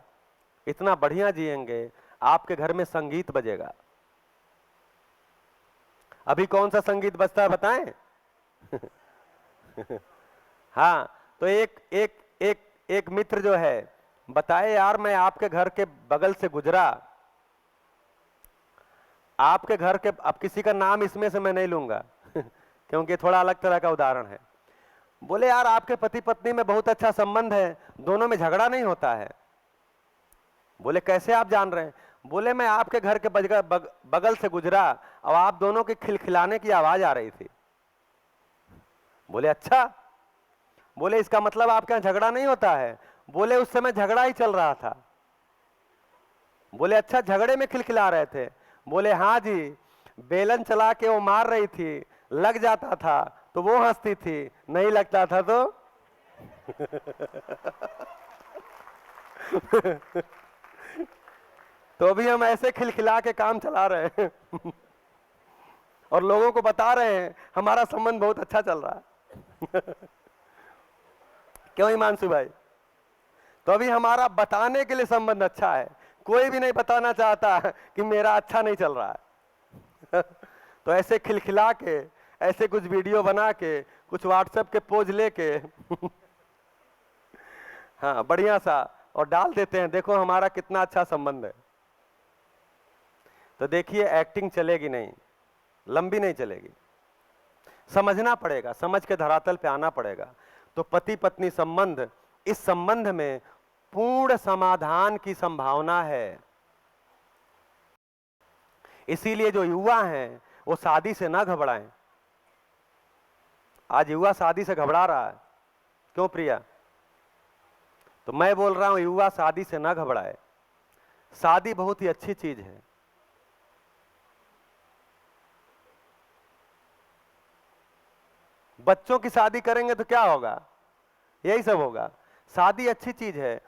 Speaker 1: इतना बढ़िया जिएंगे, आपके घर में संगीत बजेगा। अभी कौन सा संगीत बजता है बताएं? हाँ, तो एक मित्र जो है बताए, यार मैं आपके घर के बगल से गुजरा, आपके घर के, अब किसी का नाम इसमें से मैं नहीं लूंगा क्योंकि थोड़ा अलग तरह का उदाहरण है। बोले यार आपके पति पत्नी में बहुत अच्छा संबंध है, दोनों में झगड़ा नहीं होता है। बोले कैसे आप जान रहे हैं? बोले मैं आपके घर के बगल से गुजरा और आप दोनों के खिलखिलाने की आवाज आ रही थी। बोले अच्छा? बोले इसका मतलब आपके यहाँ झगड़ा नहीं होता है? बोले उस समय झगड़ा ही चल रहा था। बोले अच्छा, झगड़े में खिलखिला रहे थे? बोले हाँ जी, बेलन चला के वो मार रही थी, लग जाता था तो वो हंसती थी, नहीं लगता था तो तो अभी हम ऐसे खिलखिला के काम चला रहे हैं और लोगों को बता रहे हैं हमारा संबंध बहुत अच्छा चल रहा है। क्यों हिमांशु भाई? तो अभी हमारा बताने के लिए संबंध अच्छा है, कोई भी नहीं बताना चाहता कि मेरा अच्छा नहीं चल रहा है। तो ऐसे खिलखिला के, ऐसे कुछ वीडियो बना के, कुछ व्हाट्सएप के पोज लेके हाँ बढ़िया सा और डाल देते हैं, देखो हमारा कितना अच्छा संबंध है। तो देखिए एक्टिंग चलेगी नहीं, लंबी नहीं चलेगी, समझना पड़ेगा, समझ के धरातल पे आना पड़ेगा। तो पति पत्नी संबंध, इस संबंध में पूर्ण समाधान की संभावना है। इसीलिए जो युवा हैं वो शादी से ना घबराएं। आज युवा शादी से घबरा रहा है, क्यों प्रिया? तो मैं बोल रहा हूं युवा शादी से ना घबराए। शादी बहुत ही अच्छी चीज है। बच्चों की शादी करेंगे तो क्या होगा? यही सब होगा। शादी अच्छी चीज है।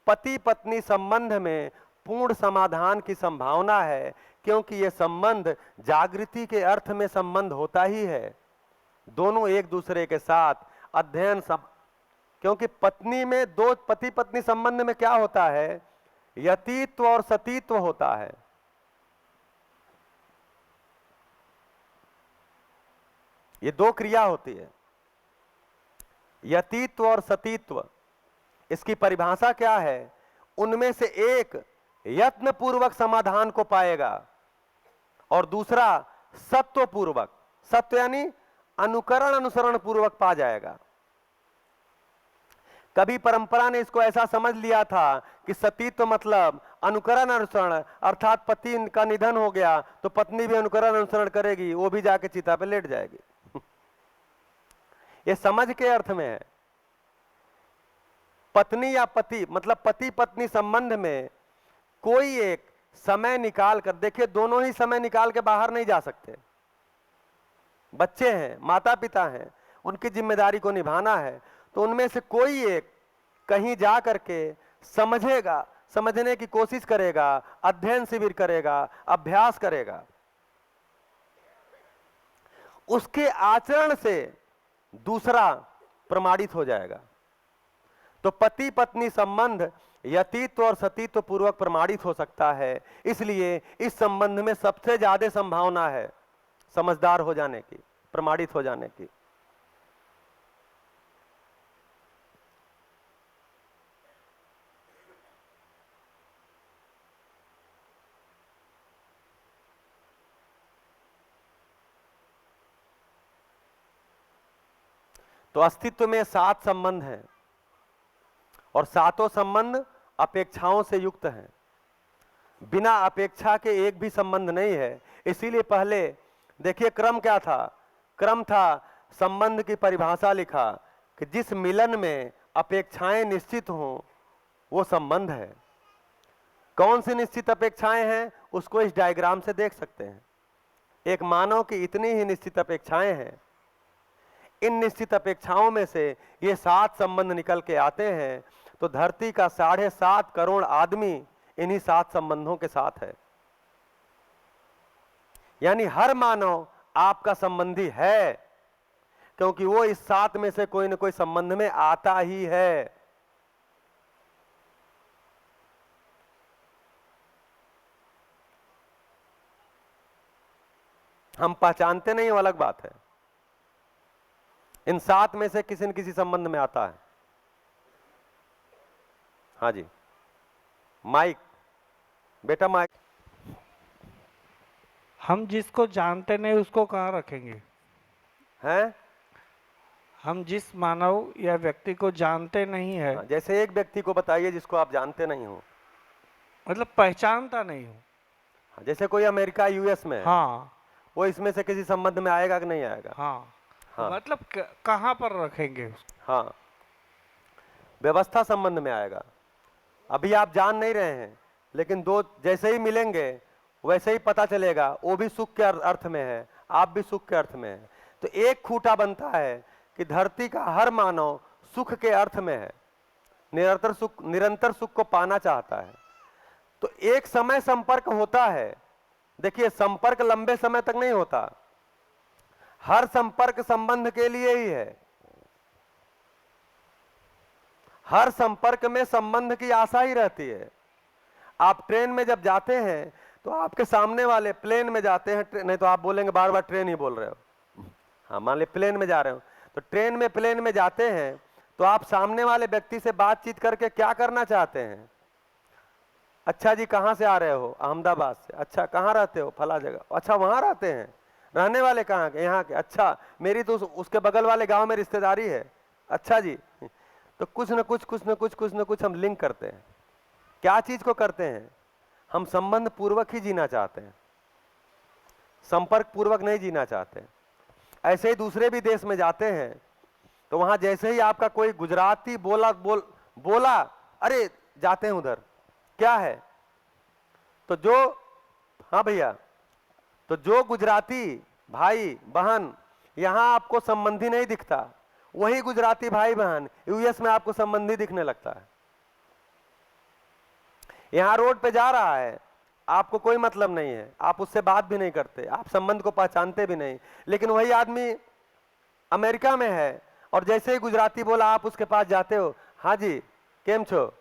Speaker 1: पति पत्नी संबंध में पूर्ण समाधान की संभावना है, क्योंकि यह संबंध जागृति के अर्थ में संबंध होता ही है। दोनों एक दूसरे के साथ अध्ययन क्योंकि पत्नी में, दो पति पत्नी संबंध में क्या होता है? यतित्व और सतीत्व होता है। ये दो क्रिया होती है, यतित्व और सतीत्व। इसकी परिभाषा क्या है? उनमें से एक यत्न पूर्वक समाधान को पाएगा और दूसरा सत्व पूर्वक, सत्व यानी अनुकरण अनुसरण पूर्वक पा जाएगा। कभी परंपरा ने इसको ऐसा समझ लिया था कि सतीत्व मतलब अनुकरण अनुसरण, अर्थात पति का निधन हो गया तो पत्नी भी अनुकरण अनुसरण करेगी, वो भी जाके चिता पे लेट जाएगी। ये समझ के अर्थ में है। पत्नी या पति मतलब पति पत्नी संबंध में कोई एक समय निकाल कर, देखिए दोनों ही समय निकाल के बाहर नहीं जा सकते। बच्चे हैं, माता पिता हैं, उनकी जिम्मेदारी को निभाना है। तो उनमें से कोई एक कहीं जा करके समझेगा, समझने की कोशिश करेगा, अध्ययन शिविर करेगा, अभ्यास करेगा। उसके आचरण से दूसरा प्रमाणित हो जाएगा। तो पति पत्नी संबंध यतित्व और सतीत्व पूर्वक प्रमाणित हो सकता है। इसलिए इस संबंध में सबसे ज्यादा संभावना है समझदार हो जाने की, प्रमाणित हो जाने की। तो अस्तित्व में 7 संबंध हैं और 7 संबंध अपेक्षाओं से युक्त हैं। बिना अपेक्षा के एक भी संबंध नहीं है। इसीलिए पहले देखिए क्रम क्या था? क्रम था संबंध की परिभाषा लिखा कि जिस मिलन में अपेक्षाएं निश्चित हों वो संबंध है। कौन सी निश्चित अपेक्षाएं हैं उसको इस डायग्राम से देख सकते हैं। एक मानव की इतनी ही निश्चित अपेक्षाएं हैं। इन निश्चित अपेक्षाओं में से ये 7 संबंध निकल के आते हैं। तो धरती का 7.5 करोड़ आदमी इन्हीं 7 संबंधों के साथ है। यानी हर मानव आपका संबंधी है, क्योंकि वो इस 7 में से कोई न कोई संबंध में आता ही है। हम पहचानते नहीं, वो अलग बात है। इन 7 में से किसी न किसी संबंध में आता है। हाँ जी, माइक बेटा, माइक।
Speaker 10: हम जिसको जानते नहीं उसको कहाँ रखेंगे?
Speaker 1: हैं?
Speaker 10: हम जिस मानव या व्यक्ति को जानते नहीं है,
Speaker 1: जैसे एक व्यक्ति को बताइए जिसको आप जानते नहीं हो,
Speaker 10: मतलब पहचानता नहीं हो।
Speaker 1: जैसे कोई अमेरिका यूएस में है,
Speaker 10: हाँ,
Speaker 1: वो इसमें से किसी संबंध में आएगा कि नहीं आएगा?
Speaker 10: हाँ,
Speaker 1: हाँ।
Speaker 10: मतलब कहाँ पर रखेंगे?
Speaker 1: हाँ, व्यवस्था संबंध में आएगा। अभी आप जान नहीं रहे हैं, लेकिन दो जैसे ही मिलेंगे वैसे ही पता चलेगा, वो भी सुख के अर्थ में है, आप भी सुख के अर्थ में है। तो एक खूंटा बनता है कि धरती का हर मानव सुख के अर्थ में है, निरंतर सुख को पाना चाहता है। तो एक समय संपर्क होता है। देखिए, संपर्क लंबे समय तक नहीं होता, हर संपर्क संबंध के लिए ही है। हर संपर्क में संबंध की आशा ही रहती है। आप ट्रेन में जब जाते हैं तो आपके सामने वाले, प्लेन में जाते हैं, नहीं तो आप बोलेंगे बार बार ट्रेन ही बोल रहे हो, हाँ मान ली प्लेन में जा रहे हो, तो ट्रेन में प्लेन में जाते हैं तो आप सामने वाले व्यक्ति से बातचीत करके क्या करना चाहते हैं? अच्छा जी, कहाँ से आ रहे हो? अहमदाबाद से। अच्छा, कहाँ रहते हो? फला जगह। अच्छा, वहाँ रहते हैं। रहने वाले कहाँ के? यहाँ के। अच्छा, मेरी तो उसके बगल वाले गांव में रिश्तेदारी है। अच्छा जी। तो कुछ न कुछ हम लिंक करते हैं। क्या चीज को करते हैं? हम संबंध पूर्वक ही जीना चाहते हैं, संपर्क पूर्वक नहीं जीना चाहते। ऐसे ही दूसरे भी देश में जाते हैं तो वहां जैसे ही आपका कोई गुजराती बोला, अरे जाते हैं उधर, क्या है? तो जो, हाँ भैया, तो जो गुजराती भाई बहन यहां आपको संबंधी नहीं दिखता, वही गुजराती भाई बहन यूएस में आपको संबंधी दिखने लगता है। यहां रोड पे जा रहा है, आपको कोई मतलब नहीं है, आप उससे बात भी नहीं करते, आप संबंध को पहचानते भी नहीं, लेकिन वही आदमी अमेरिका में है और जैसे ही गुजराती बोला आप उसके पास जाते हो, हाँ जी केम छो,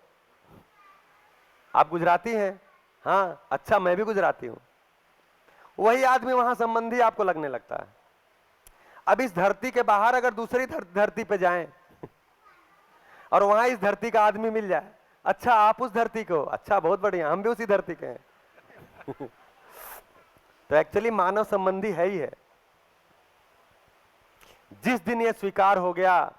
Speaker 1: आप गुजराती हैं? हाँ, अच्छा मैं भी गुजराती हूं। वही आदमी वहां संबंधी आपको लगने लगता है। अब इस धरती के बाहर अगर दूसरी धरती पे जाएं और वहां इस धरती का आदमी मिल जाए, अच्छा आप उस धरती को, अच्छा बहुत बढ़िया, हम भी उसी धरती के हैं। तो एक्चुअली मानव संबंधी है ही है। जिस दिन ये स्वीकार हो गया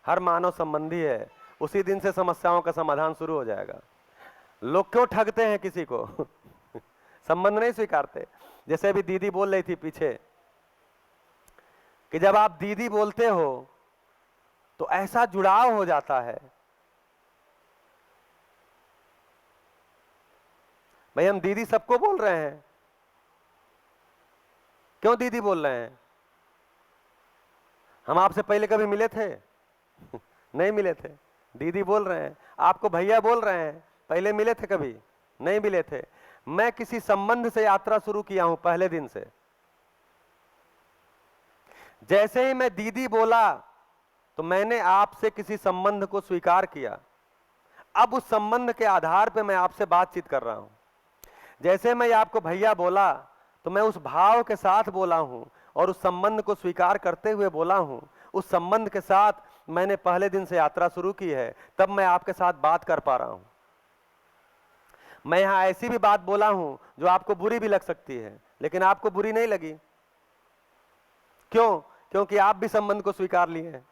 Speaker 1: हर मानव संबंधी है, उसी दिन से समस्याओं का समाधान शुरू हो जाएगा। लोग क्यों ठगते हैं किसी को? संबंध नहीं स्वीकारते। जैसे अभी दीदी बोल रही थी पीछे कि जब आप दीदी बोलते हो तो ऐसा जुड़ाव हो जाता है। भाई हम दीदी सबको बोल रहे हैं, क्यों दीदी बोल रहे हैं? हम आपसे पहले कभी मिले थे? नहीं मिले थे, दीदी बोल रहे हैं। आपको भैया बोल रहे हैं, पहले मिले थे कभी? नहीं मिले थे। मैं किसी संबंध से यात्रा शुरू किया हूं पहले दिन से। जैसे ही मैं दीदी बोला तो मैंने आपसे किसी संबंध को स्वीकार किया। अब उस संबंध के आधार पर मैं आपसे बातचीत कर रहा हूं। जैसे मैं आपको भैया बोला तो मैं उस भाव के साथ बोला हूं और उस संबंध को स्वीकार करते हुए बोला हूं। उस संबंध के साथ मैंने पहले दिन से यात्रा शुरू की है, तब मैं आपके साथ बात कर पा रहा हूं। मैं यहां ऐसी भी बात बोला हूं जो आपको बुरी भी लग सकती है, लेकिन आपको बुरी नहीं लगी। क्यों? क्योंकि आप भी संबंध को स्वीकार लिए हैं।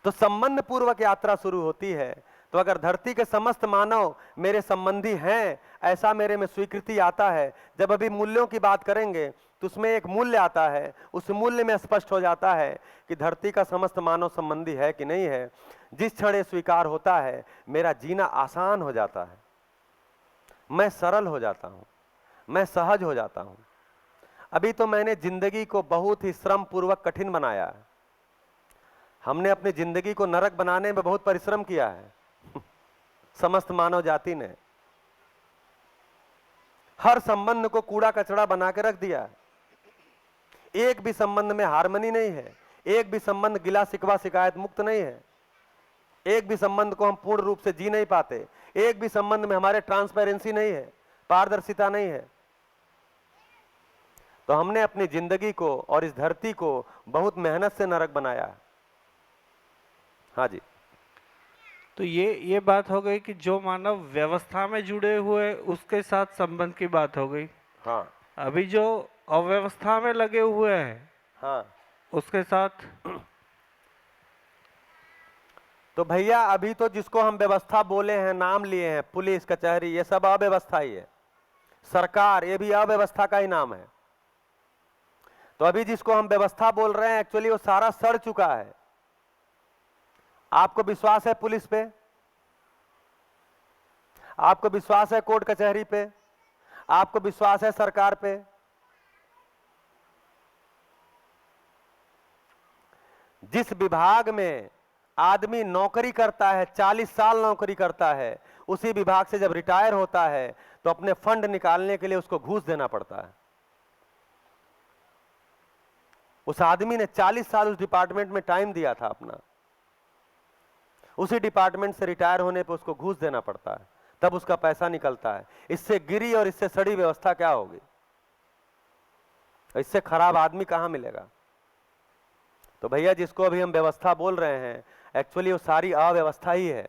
Speaker 1: तो संबंध पूर्वक यात्रा शुरू होती है। तो अगर धरती के समस्त मानव मेरे संबंधी हैं, ऐसा मेरे में स्वीकृति आता है। जब अभी मूल्यों की बात करेंगे तो उसमें एक मूल्य आता है, उस मूल्य में स्पष्ट हो जाता है कि धरती का समस्त मानव संबंधी है कि नहीं है। जिस क्षण ये स्वीकार होता है, मेरा जीना आसान हो जाता है, मैं सरल हो जाता हूं, मैं सहज हो जाता हूं। अभी तो मैंने जिंदगी को बहुत ही श्रम पूर्वक कठिन बनाया है। हमने अपनी जिंदगी को नरक बनाने में बहुत परिश्रम किया है। समस्त मानव जाति ने हर संबंध को कूड़ा कचरा बना के रख दिया। एक भी संबंध में हार्मनी नहीं है, एक भी संबंध गिला शिकवा शिकायत मुक्त नहीं है, एक भी संबंध को हम पूर्ण रूप से जी नहीं पाते, एक भी संबंध में हमारे ट्रांसपेरेंसी नहीं है, पारदर्शिता नहीं है। तो हमने अपनी जिंदगी को और इस धरती को बहुत मेहनत से नरक बनाया है। हाँ जी।
Speaker 10: तो ये बात हो गई कि जो मानव व्यवस्था में जुड़े हुए उसके साथ संबंध की बात हो गई।
Speaker 1: हाँ।
Speaker 10: अभी जो अव्यवस्था में लगे हुए हैं,
Speaker 1: हाँ,
Speaker 10: उसके साथ
Speaker 1: तो भैया अभी तो जिसको हम व्यवस्था बोले हैं, नाम लिए हैं, पुलिस कचहरी, ये सब अव्यवस्था ही है। सरकार, ये भी अव्यवस्था का ही नाम है। तो अभी जिसको हम व्यवस्था बोल रहे हैं, एक्चुअली वो सारा सड़ चुका है। आपको विश्वास है पुलिस पे? आपको विश्वास है कोर्ट कचहरी पे? आपको विश्वास है सरकार पे? जिस विभाग में आदमी नौकरी करता है, 40 साल नौकरी करता है, उसी विभाग से जब रिटायर होता है तो अपने फंड निकालने के लिए उसको घूस देना पड़ता है। उस आदमी ने 40 साल उस डिपार्टमेंट में टाइम दिया था अपना, उसी डिपार्टमेंट से रिटायर होने पर उसको घूस देना पड़ता है, तब उसका पैसा निकलता है। इससे गिरी और इससे सड़ी व्यवस्था क्या होगी? इससे खराब आदमी कहां मिलेगा? तो भैया जिसको अभी हम व्यवस्था बोल रहे हैं, एक्चुअली वो सारी अव्यवस्था ही है।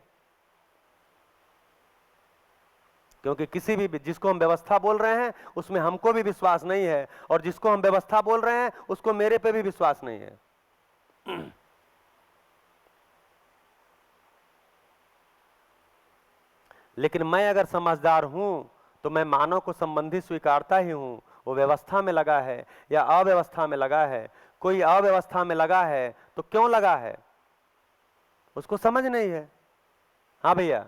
Speaker 1: क्योंकि किसी भी जिसको हम व्यवस्था बोल रहे हैं उसमें हमको भी विश्वास नहीं है, और जिसको हम व्यवस्था बोल रहे हैं उसको मेरे पे भी विश्वास नहीं है। लेकिन मैं अगर समझदार हूं तो मैं मानव को संबंधी स्वीकारता ही हूं, वो व्यवस्था में लगा है या अव्यवस्था में लगा है। कोई अव्यवस्था में लगा है तो क्यों लगा है उसको समझ नहीं है। हाँ भैया,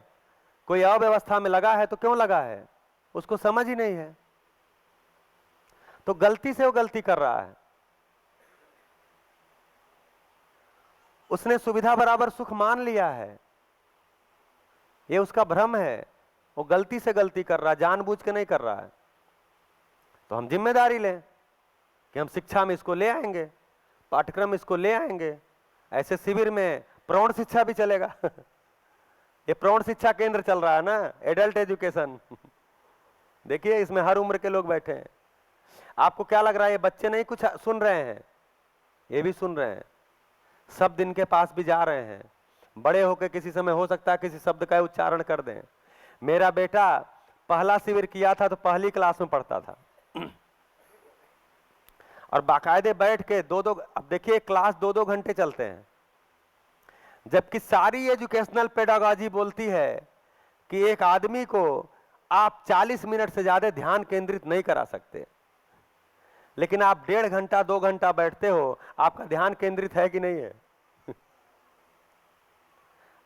Speaker 1: कोई अव्यवस्था में लगा है तो क्यों लगा है उसको समझ ही नहीं है, तो गलती से वो गलती कर रहा है। उसने सुविधा बराबर सुख मान लिया है, ये उसका भ्रम है। वो गलती से गलती कर रहा है, जानबूझ के नहीं कर रहा है। तो हम जिम्मेदारी लें कि हम शिक्षा में इसको ले आएंगे, पाठ्यक्रम इसको ले आएंगे। ऐसे शिविर में प्रौढ़ शिक्षा भी चलेगा। ये प्रौढ़ शिक्षा केंद्र चल रहा है ना, एडल्ट एजुकेशन। देखिए इसमें हर उम्र के लोग बैठे हैं। आपको क्या लग रहा है ये बच्चे नहीं कुछ सुन रहे हैं? ये भी सुन रहे हैं, शब्द इनके पास भी जा रहे हैं। बड़े होकर किसी समय हो सकता है किसी शब्द का उच्चारण कर दें। मेरा बेटा पहला शिविर किया था तो पहली क्लास में पढ़ता था, और बाकायदे बैठ के अब देखिए क्लास 2-2 घंटे चलते हैं, जबकि सारी एजुकेशनल पेडागॉजी बोलती है कि एक आदमी को आप 40 मिनट से ज्यादा ध्यान केंद्रित नहीं करा सकते। लेकिन आप 1.5 घंटा 2 घंटा बैठते हो, आपका ध्यान केंद्रित है कि नहीं है?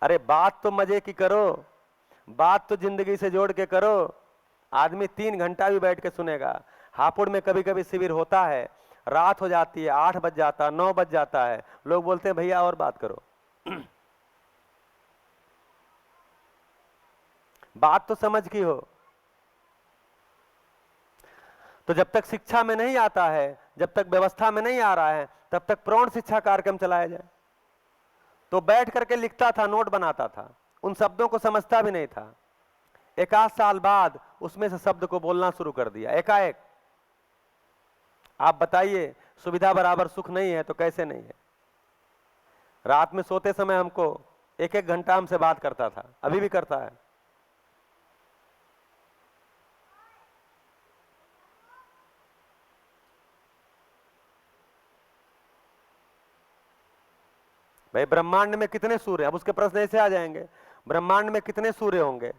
Speaker 1: अरे बात तो मजे की करो, बात तो जिंदगी से जोड़ के करो। आदमी 3 घंटा भी बैठ के सुनेगा। हापुड़ में कभी कभी शिविर होता है, रात हो जाती है, 8 बज जाता है, 9 बज जाता है, लोग बोलते हैं भैया और बात करो। बात तो समझ की हो। तो जब तक शिक्षा में नहीं आता है, जब तक व्यवस्था में नहीं आ रहा है, तब तक प्रौढ़ शिक्षा कार्यक्रम चलाया जाए। तो बैठ करके लिखता था, नोट बनाता था, उन शब्दों को समझता भी नहीं था। 1 साल बाद उसमें से शब्द को बोलना शुरू कर दिया एकाएक। आप बताइए, सुविधा बराबर सुख नहीं है तो कैसे नहीं है? रात में सोते समय हमको 1-1 घंटा हमसे बात करता था, अभी भी करता है। भाई ब्रह्मांड में कितने सूर्य? अब उसके प्रश्न ऐसे आ जाएंगे, ब्रह्मांड में कितने सूर्य होंगे?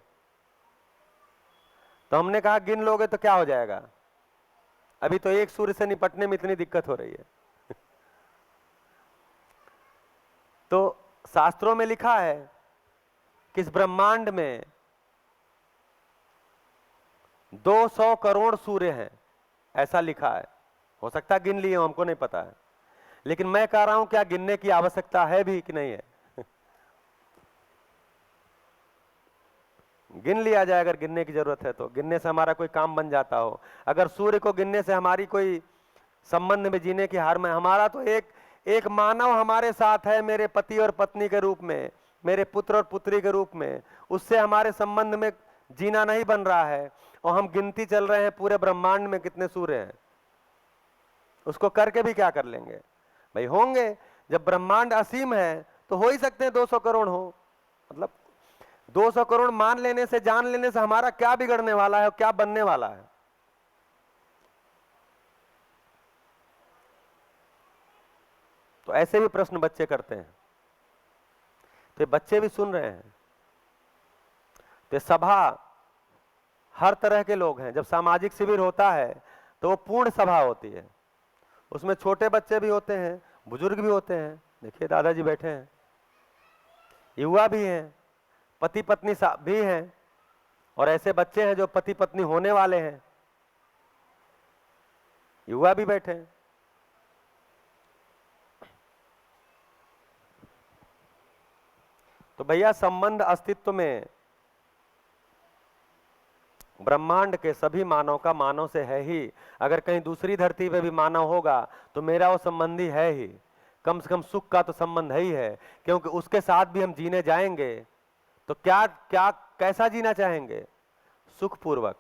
Speaker 1: तो हमने कहा गिन लोगे तो क्या हो जाएगा? अभी तो एक सूर्य से निपटने में इतनी दिक्कत हो रही है। तो शास्त्रों में लिखा है कि इस ब्रह्मांड में 200 करोड़ सूर्य हैं, ऐसा लिखा है। हो सकता है गिन लिए, हमको नहीं पता है। लेकिन मैं कह रहा हूं क्या गिनने की आवश्यकता है भी कि नहीं है? गिन लिया जाए अगर गिनने की जरूरत है तो। गिनने से हमारा कोई काम बन जाता हो। अगर सूर्य को गिनने से हमारी कोई संबंध में जीने की हार में, हमारा तो एक मानव हमारे साथ है, मेरे पति और पत्नी के रूप में, मेरे पुत्र और पुत्री के रूप में, उससे हमारे संबंध में जीना नहीं बन रहा है। और हम गिनती चल रहे हैं पूरे ब्रह्मांड में कितने सूर्य हैं, उसको करके भी क्या कर लेंगे? भाई होंगे, जब ब्रह्मांड असीम है तो हो ही सकते हैं 200 करोड़ हो। मतलब 200 करोड़ मान लेने से, जान लेने से हमारा क्या बिगड़ने वाला है और क्या बनने वाला है? तो ऐसे भी प्रश्न बच्चे करते हैं, तो ये बच्चे भी सुन रहे हैं। तो सभा हर तरह के लोग हैं। जब सामाजिक शिविर होता है तो वो पूर्ण सभा होती है, उसमें छोटे बच्चे भी होते हैं, बुजुर्ग भी होते हैं। देखिए दादाजी बैठे हैं, युवा भी हैं, पति पत्नी भी हैं, और ऐसे बच्चे हैं जो पति पत्नी होने वाले हैं, युवा भी बैठे हैं। तो भैया संबंध अस्तित्व में ब्रह्मांड के सभी मानव का मानव से है ही। अगर कहीं दूसरी धरती पे भी मानव होगा तो मेरा वो संबंधी है ही। कम से कम सुख का तो संबंध है ही है, क्योंकि उसके साथ भी हम जीने जाएंगे तो क्या क्या कैसा जीना चाहेंगे? सुख पूर्वक।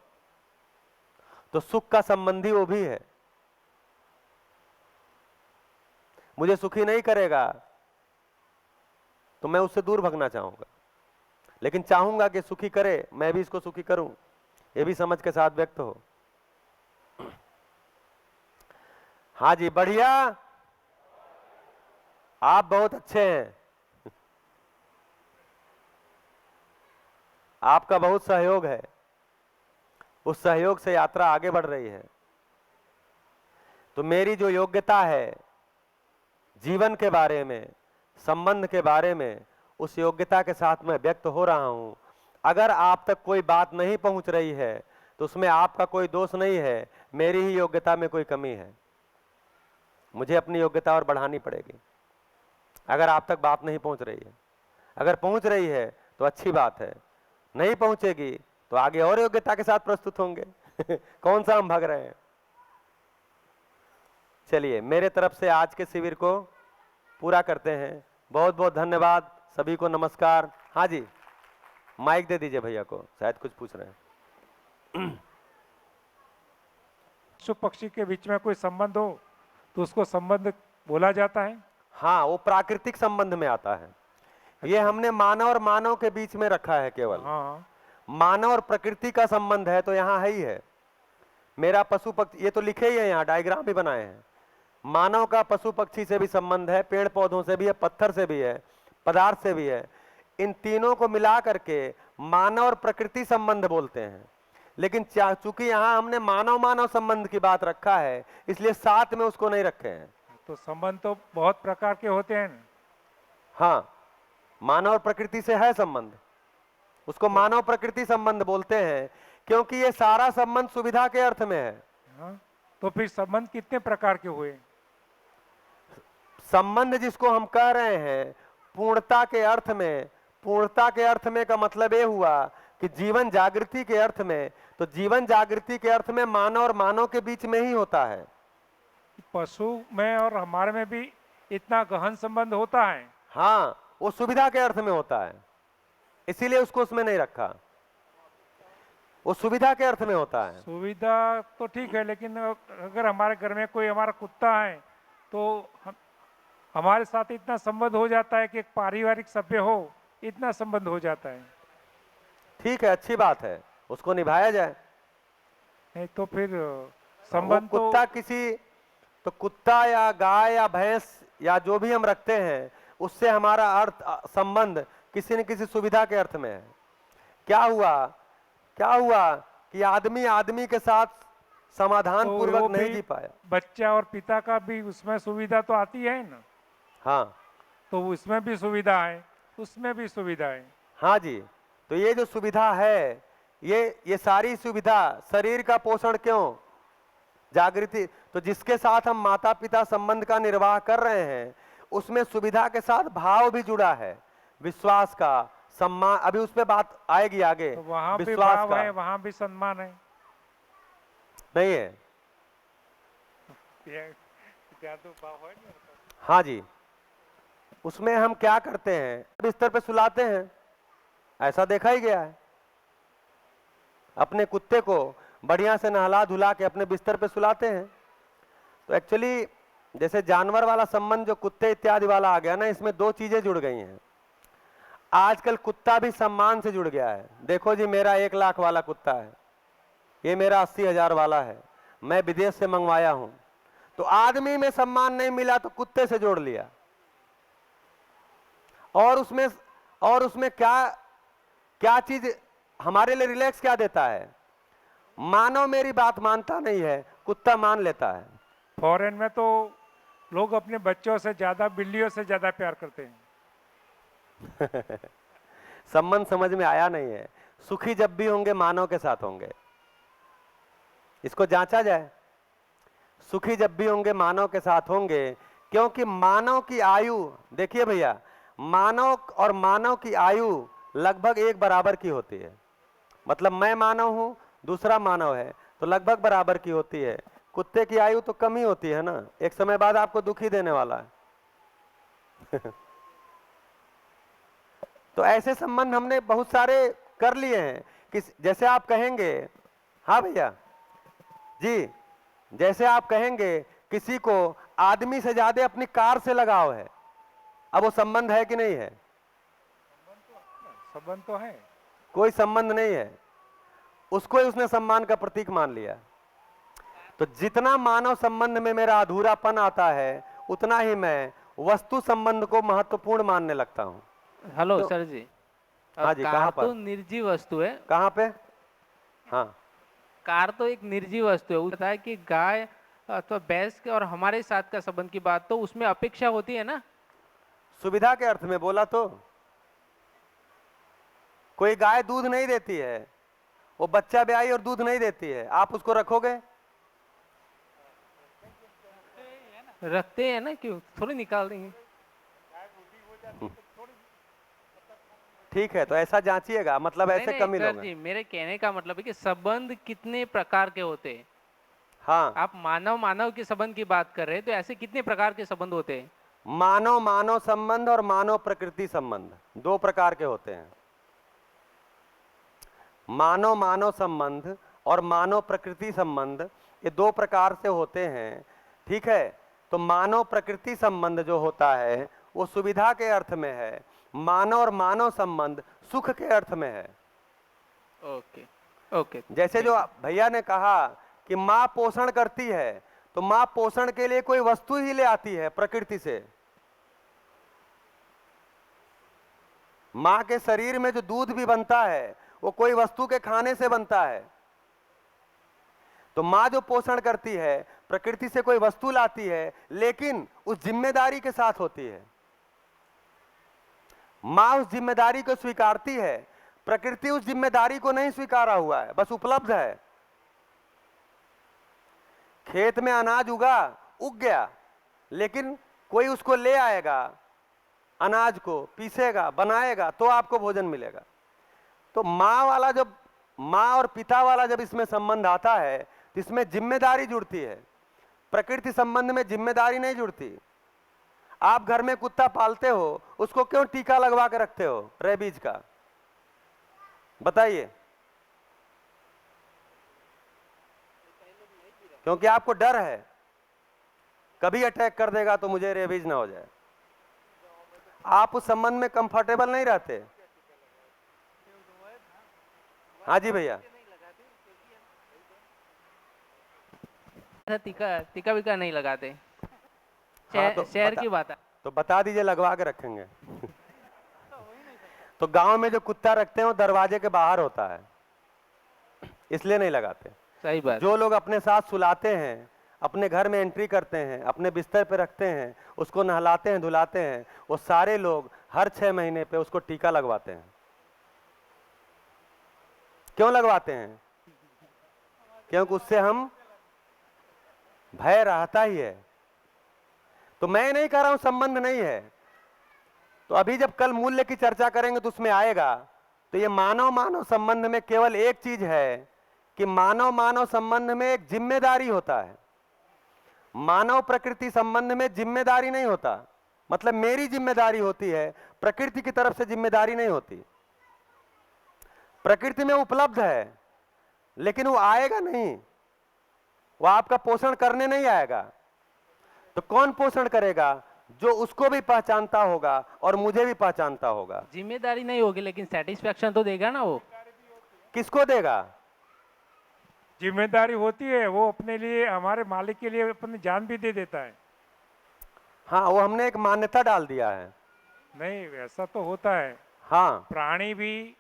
Speaker 1: तो सुख का संबंधी वो भी है। मुझे सुखी नहीं करेगा तो मैं उससे दूर भागना चाहूंगा, लेकिन चाहूंगा कि सुखी करे, मैं भी इसको सुखी करूं, ये भी समझ के साथ व्यक्त हो। हाँ जी, बढ़िया, आप बहुत अच्छे हैं, आपका बहुत सहयोग है, उस सहयोग से यात्रा आगे बढ़ रही है। तो मेरी जो योग्यता है जीवन के बारे में, संबंध के बारे में, उस योग्यता के साथ मैं व्यक्त हो रहा हूं। अगर आप तक कोई बात नहीं पहुंच रही है तो उसमें आपका कोई दोष नहीं है, मेरी ही योग्यता में कोई कमी है। मुझे अपनी योग्यता और बढ़ानी पड़ेगी। अगर आप तक बात नहीं पहुंच रही है, अगर पहुंच रही है तो अच्छी बात है, नहीं पहुंचेगी तो आगे और योग्यता के साथ प्रस्तुत होंगे। कौन सा हम भाग रहे हैं? चलिए, मेरे तरफ से आज के शिविर को पूरा करते हैं। बहुत बहुत धन्यवाद, सभी को नमस्कार। हाँ जी, माइक दे दीजिए भैया को, शायद कुछ पूछ रहे हैं।
Speaker 4: पशु पक्षी के बीच में कोई संबंध हो तो उसको संबंध बोला जाता है।
Speaker 1: हाँ, वो प्राकृतिक संबंध में आता है। ये हमने मानव और मानव के बीच में रखा है केवल।
Speaker 4: हाँ।
Speaker 1: मानव और प्रकृति का संबंध है तो यहाँ है ही है। मेरा पशु पक्षी, ये तो लिखे ही है, यहाँ डायग्राम भी बनाए हैं। मानव का पशु पक्षी से भी संबंध है, पेड़ पौधों से भी है, पत्थर से भी है, पदार्थ से भी है। इन तीनों को मिला करके मानव और प्रकृति संबंध बोलते हैं। लेकिन चूंकि यहाँ हमने मानव मानव संबंध की बात रखा है, इसलिए साथ में उसको नहीं रखे हैं।
Speaker 4: तो संबंध तो बहुत प्रकार के होते हैं।
Speaker 1: हाँ, मानव और प्रकृति से है संबंध, उसको मानव प्रकृति संबंध बोलते हैं, क्योंकि ये सारा संबंध सुविधा के अर्थ में है।
Speaker 4: हाँ, तो फिर संबंध कितने प्रकार के हुए?
Speaker 1: संबंध जिसको हम कह रहे हैं पूर्णता के अर्थ में, पूर्णता के अर्थ में का मतलब ये हुआ कि जीवन जागृति के अर्थ में, तो जीवन जागृति के अर्थ में मानव और मानव के बीच में ही होता है।
Speaker 4: पशु में और हमारे में भी इतना गहन संबंध होता है।
Speaker 1: हाँ, वो सुविधा के अर्थ में होता है, इसीलिए उसको उसमें नहीं रखा। वो सुविधा के अर्थ में होता है।
Speaker 4: सुविधा तो ठीक है, लेकिन अगर हमारे घर में कोई हमारा कुत्ता है तो हमारे साथ इतना संबंध हो जाता है कि एक पारिवारिक सभ्य हो, इतना संबंध हो जाता है।
Speaker 1: ठीक है, अच्छी बात है, उसको निभाया जाए।
Speaker 4: नहीं तो फिर संबंध
Speaker 1: कुत्ता किसी, तो कुत्ता या गाय या भैंस या जो भी हम रखते हैं, उससे हमारा अर्थ संबंध किसी न किसी सुविधा के अर्थ में है। क्या हुआ कि आदमी आदमी के साथ समाधान पूर्वक नहीं जी पाया।
Speaker 4: बच्चा और पिता का भी उसमें सुविधा तो आती है ना।
Speaker 1: हाँ,
Speaker 4: तो उसमें भी सुविधा है, उसमें भी सुविधा है।
Speaker 1: हाँ जी, तो ये जो सुविधा है, ये सारी सुविधा, शरीर का पोषण क्यों, जागृति, तो जिसके साथ हम माता पिता संबंध का निर्वाह कर रहे हैं उसमें सुविधा के साथ भाव भी जुड़ा है, विश्वास का, सम्मान। अभी उस पर बात आएगी आगे।
Speaker 4: तो वहाँ भी
Speaker 1: विश्वास
Speaker 4: भाव
Speaker 1: का
Speaker 4: है, वहाँ भी सम्मान है।
Speaker 1: नहीं है?
Speaker 4: क्या तो भाव है नहीं?
Speaker 1: हाँ जी, उसमें हम क्या करते हैं, बिस्तर पे सुलाते हैं, ऐसा देखा ही गया है। अपने कुत्ते को बढ़िया से नहला धुला के अपने बिस्तर पे सुलाते हैं। तो एक्चुअली जैसे जानवर वाला संबंध जो कुत्ते इत्यादि वाला आ गया ना, इसमें दो चीजें जुड़ गई हैं। आजकल कुत्ता भी सम्मान से जुड़ गया है। देखो जी, मेरा 1 लाख वाला कुत्ता है, ये मेरा 80,000 वाला है, मैं विदेश से मंगवाया हूं। तो आदमी में सम्मान नहीं मिला तो कुत्ते से जोड़ लिया। और उसमें क्या चीज हमारे लिए रिलैक्स क्या देता है? मानव मेरी बात मानता नहीं है, कुत्ता मान लेता है।
Speaker 4: फॉरेन में तो लोग अपने बच्चों से ज्यादा बिल्लियों से ज्यादा प्यार करते हैं।
Speaker 1: संबंध समझ में आया नहीं है। सुखी जब भी होंगे मानव के साथ होंगे, इसको जांचा जाए। सुखी जब भी होंगे मानव के साथ होंगे, क्योंकि मानव की आयु, देखिए भैया, मानव और मानव की आयु लगभग एक बराबर की होती है। मतलब मैं मानव हूं, दूसरा मानव है, तो लगभग बराबर की होती है। कुत्ते की आयु तो कम ही होती है ना, एक समय बाद आपको दुख ही देने वाला है। तो ऐसे संबंध हमने बहुत सारे कर लिए हैं कि जैसे आप कहेंगे, हाँ भैया जी, जैसे आप कहेंगे किसी को आदमी से ज्यादा अपनी कार से लगाव है, अब वो संबंध है कि नहीं है?
Speaker 4: संबंध तो है,
Speaker 1: कोई संबंध नहीं है, उसको ही उसने सम्मान का प्रतीक मान लिया। तो जितना मानव संबंध में मेरा अधूरापन आता है, उतना ही मैं वस्तु संबंध को महत्वपूर्ण मानने लगता हूं।
Speaker 18: हेलो
Speaker 1: तो,
Speaker 18: सर जी,
Speaker 1: हाँ जी,
Speaker 18: कार
Speaker 1: कहाँ पर?
Speaker 18: तो निर्जीव वस्तु है।
Speaker 1: कहाँ पे? हाँ,
Speaker 18: कार तो एक निर्जीव वस्तु है। वो बताया है कि गाय अथवा भैंस के और हमारे साथ का संबंध की बात, तो उसमें अपेक्षा होती है ना।
Speaker 1: सुविधा के अर्थ में बोला तो कोई गाय दूध नहीं देती है, वो बच्चा ब्याई और दूध नहीं देती है, आप उसको रखोगे?
Speaker 18: रखते हैं ना, क्यों थोड़ी निकाल देंगे।
Speaker 1: ठीक है, तो ऐसा जांचिएगा, मतलब ऐसे
Speaker 18: नहीं,
Speaker 1: कम ही
Speaker 18: सर
Speaker 1: लोग हैं।
Speaker 18: जी, मेरे कहने का मतलब है कि संबंध कितने प्रकार के होते हैं।
Speaker 1: हाँ,
Speaker 18: आप मानव मानव के संबंध की बात कर रहे हैं, तो ऐसे कितने प्रकार के संबंध होते हैं?
Speaker 1: मानव मानव संबंध और मानव प्रकृति संबंध दो प्रकार के होते हैं। मानव मानव संबंध और मानव प्रकृति संबंध, ये दो प्रकार से होते हैं। ठीक है, तो मानव प्रकृति संबंध जो होता है वो सुविधा के अर्थ में है, मानव और मानव संबंध सुख के अर्थ में है।
Speaker 18: Okay okay.
Speaker 1: जैसे जो भैया ने कहा कि माँ पोषण करती है, तो माँ पोषण के लिए कोई वस्तु ही ले आती है प्रकृति से। माँ के शरीर में जो दूध भी बनता है वो कोई वस्तु के खाने से बनता है। तो माँ जो पोषण करती है प्रकृति से कोई वस्तु लाती है, लेकिन उस जिम्मेदारी के साथ होती है। माँ उस जिम्मेदारी को स्वीकारती है, प्रकृति उस जिम्मेदारी को नहीं स्वीकारा हुआ है, बस उपलब्ध है। खेत में अनाज उग गया, लेकिन कोई उसको ले आएगा, अनाज को पीसेगा, बनाएगा, तो आपको भोजन मिलेगा। तो माँ वाला जब, माँ और पिता वाला जब इसमें संबंध आता है, तो इसमें जिम्मेदारी जुड़ती है। प्रकृति संबंध में जिम्मेदारी नहीं जुड़ती। आप घर में कुत्ता पालते हो, उसको क्यों टीका लगवा के रखते हो रेबीज का? बताइए। क्योंकि आपको डर है कभी अटैक कर देगा तो मुझे रेबीज ना हो जाए। आप उस संबंध में कंफर्टेबल नहीं रहते। हाँ जी भैया,
Speaker 18: टीका टीका विका नहीं लगाते।
Speaker 1: हाँ, तो
Speaker 18: शहर की बात है।
Speaker 1: तो बता दीजिए, लगवा के रखेंगे। तो गांव में जो कुत्ता रखते हैं वो दरवाजे के बाहर होता है, इसलिए नहीं लगाते।
Speaker 18: सही बात।
Speaker 1: जो लोग अपने साथ सुलाते हैं, अपने घर में एंट्री करते हैं, अपने बिस्तर पे रखते हैं, उसको नहलाते हैं, धुलाते हैं, वो सारे लोग हर 6 महीने पे उसको टीका लगवाते हैं। क्यों लगवाते हैं? क्योंकि उससे हम भय रहता ही है। तो मैं नहीं कह रहा हूं संबंध नहीं है, तो अभी जब कल मूल्य की चर्चा करेंगे तो उसमें आएगा। तो ये मानव मानव संबंध में केवल एक चीज है कि मानव मानव संबंध में एक जिम्मेदारी होता है। मानव प्रकृति संबंध में जिम्मेदारी नहीं होता, मतलब मेरी जिम्मेदारी होती है, प्रकृति की तरफ से जिम्मेदारी नहीं होती। प्रकृति में उपलब्ध है, लेकिन वो आएगा नहीं, वो आपका पोषण करने नहीं आएगा। तो कौन पोषण करेगा? जो उसको भी पहचानता होगा और मुझे भी पहचानता होगा।
Speaker 18: जिम्मेदारी नहीं होगी, लेकिन सेटिस्फेक्शन तो देगा ना वो।
Speaker 1: किसको देगा?
Speaker 4: जिम्मेदारी होती है, वो अपने लिए, हमारे मालिक के लिए अपनी जान भी दे देता है।
Speaker 1: हाँ, वो हमने एक मान्यता डाल दिया है।
Speaker 4: नहीं, ऐसा तो होता है।
Speaker 1: हाँ,
Speaker 4: प्राणी भी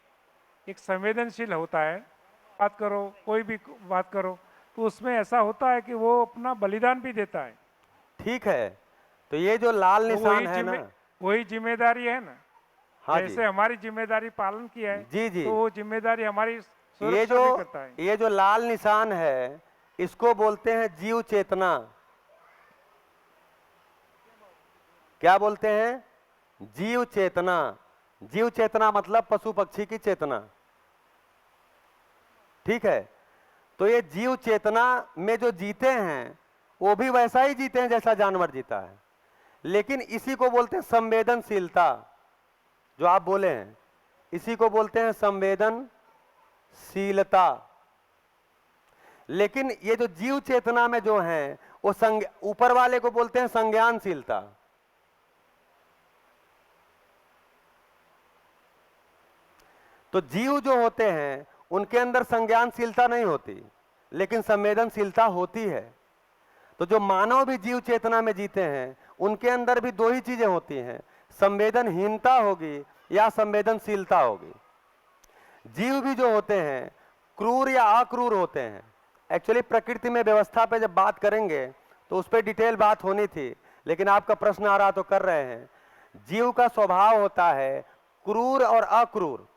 Speaker 4: एक संवेदनशील होता है। बात करो, कोई भी बात करो, तो उसमें ऐसा होता है कि वो अपना बलिदान भी देता है।
Speaker 1: ठीक है, तो ये जो लाल निशान है ना,
Speaker 4: वही जिम्मेदारी है ना।
Speaker 1: हाँ जी।
Speaker 4: जैसे हमारी जिम्मेदारी पालन की है
Speaker 1: जी जी।
Speaker 4: तो वो जिम्मेदारी हमारी
Speaker 1: ये
Speaker 4: सुरक्षा भी करता है।
Speaker 1: ये जो लाल निशान है इसको बोलते हैं जीव चेतना। क्या बोलते हैं? जीव चेतना। जीव चेतना मतलब पशु पक्षी की चेतना। ठीक है, तो ये जीव चेतना में जो जीते हैं वो भी वैसा ही जीते हैं जैसा जानवर जीता है, लेकिन इसी को बोलते हैं संवेदनशीलता। जो आप बोले हैं इसी को बोलते हैं संवेदनशीलता। लेकिन ये जो जीव चेतना में जो है वो ऊपर वाले को बोलते हैं संज्ञानशीलता। तो जीव जो होते हैं उनके अंदर संज्ञानशीलता नहीं होती, लेकिन संवेदनशीलता होती है। तो जो मानव भी जीव चेतना में जीते हैं उनके अंदर भी दो ही चीजें होती हैं, संवेदनहीनता होगी या संवेदनशीलता होगी। जीव भी जो होते हैं क्रूर या अक्रूर होते हैं। एक्चुअली प्रकृति में व्यवस्था पे जब बात करेंगे तो उस पर डिटेल बात होनी थी, लेकिन आपका प्रश्न आ रहा तो कर रहे हैं। जीव का स्वभाव होता है क्रूर और अक्रूर।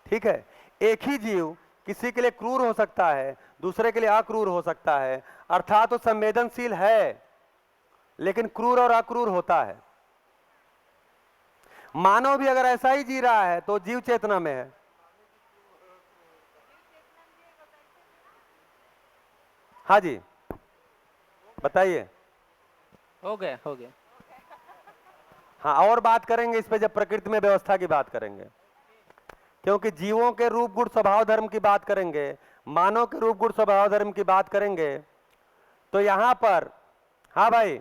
Speaker 1: ठीक है, एक ही जीव किसी के लिए क्रूर हो सकता है, दूसरे के लिए अक्रूर हो सकता है, अर्थात वो संवेदनशील है लेकिन क्रूर और अक्रूर होता है। मानव भी अगर ऐसा ही जी रहा है तो जीव चेतना में है। हाँ जी बताइए।
Speaker 18: हो गया हो गया।
Speaker 1: हाँ, और बात करेंगे इस पे जब प्रकृति में व्यवस्था की बात करेंगे, क्योंकि जीवों के रूप गुण स्वभाव धर्म की बात करेंगे, मानव के रूप गुण स्वभाव धर्म की बात करेंगे। तो यहां पर, हाँ भाई,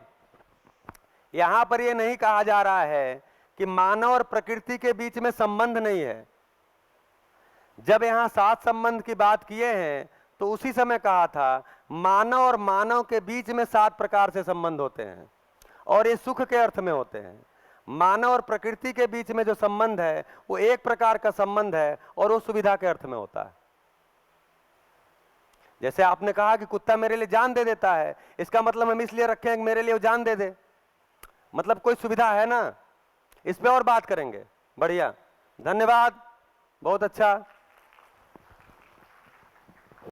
Speaker 1: यहां पर यह नहीं कहा जा रहा है कि मानव और प्रकृति के बीच में संबंध नहीं है। जब यहां 7 संबंध की बात किए हैं तो उसी समय कहा था मानव और मानव के बीच में 7 प्रकार से संबंध होते हैं और ये सुख के अर्थ में होते हैं। मानव और प्रकृति के बीच में जो संबंध है वो एक प्रकार का संबंध है और वो सुविधा के अर्थ में होता है। जैसे आपने कहा कि कुत्ता मेरे लिए जान दे देता है, इसका मतलब हम इसलिए रखें कि मेरे लिए वो जान दे दे, मतलब कोई सुविधा है ना। इस पे और बात करेंगे। बढ़िया, धन्यवाद, बहुत अच्छा।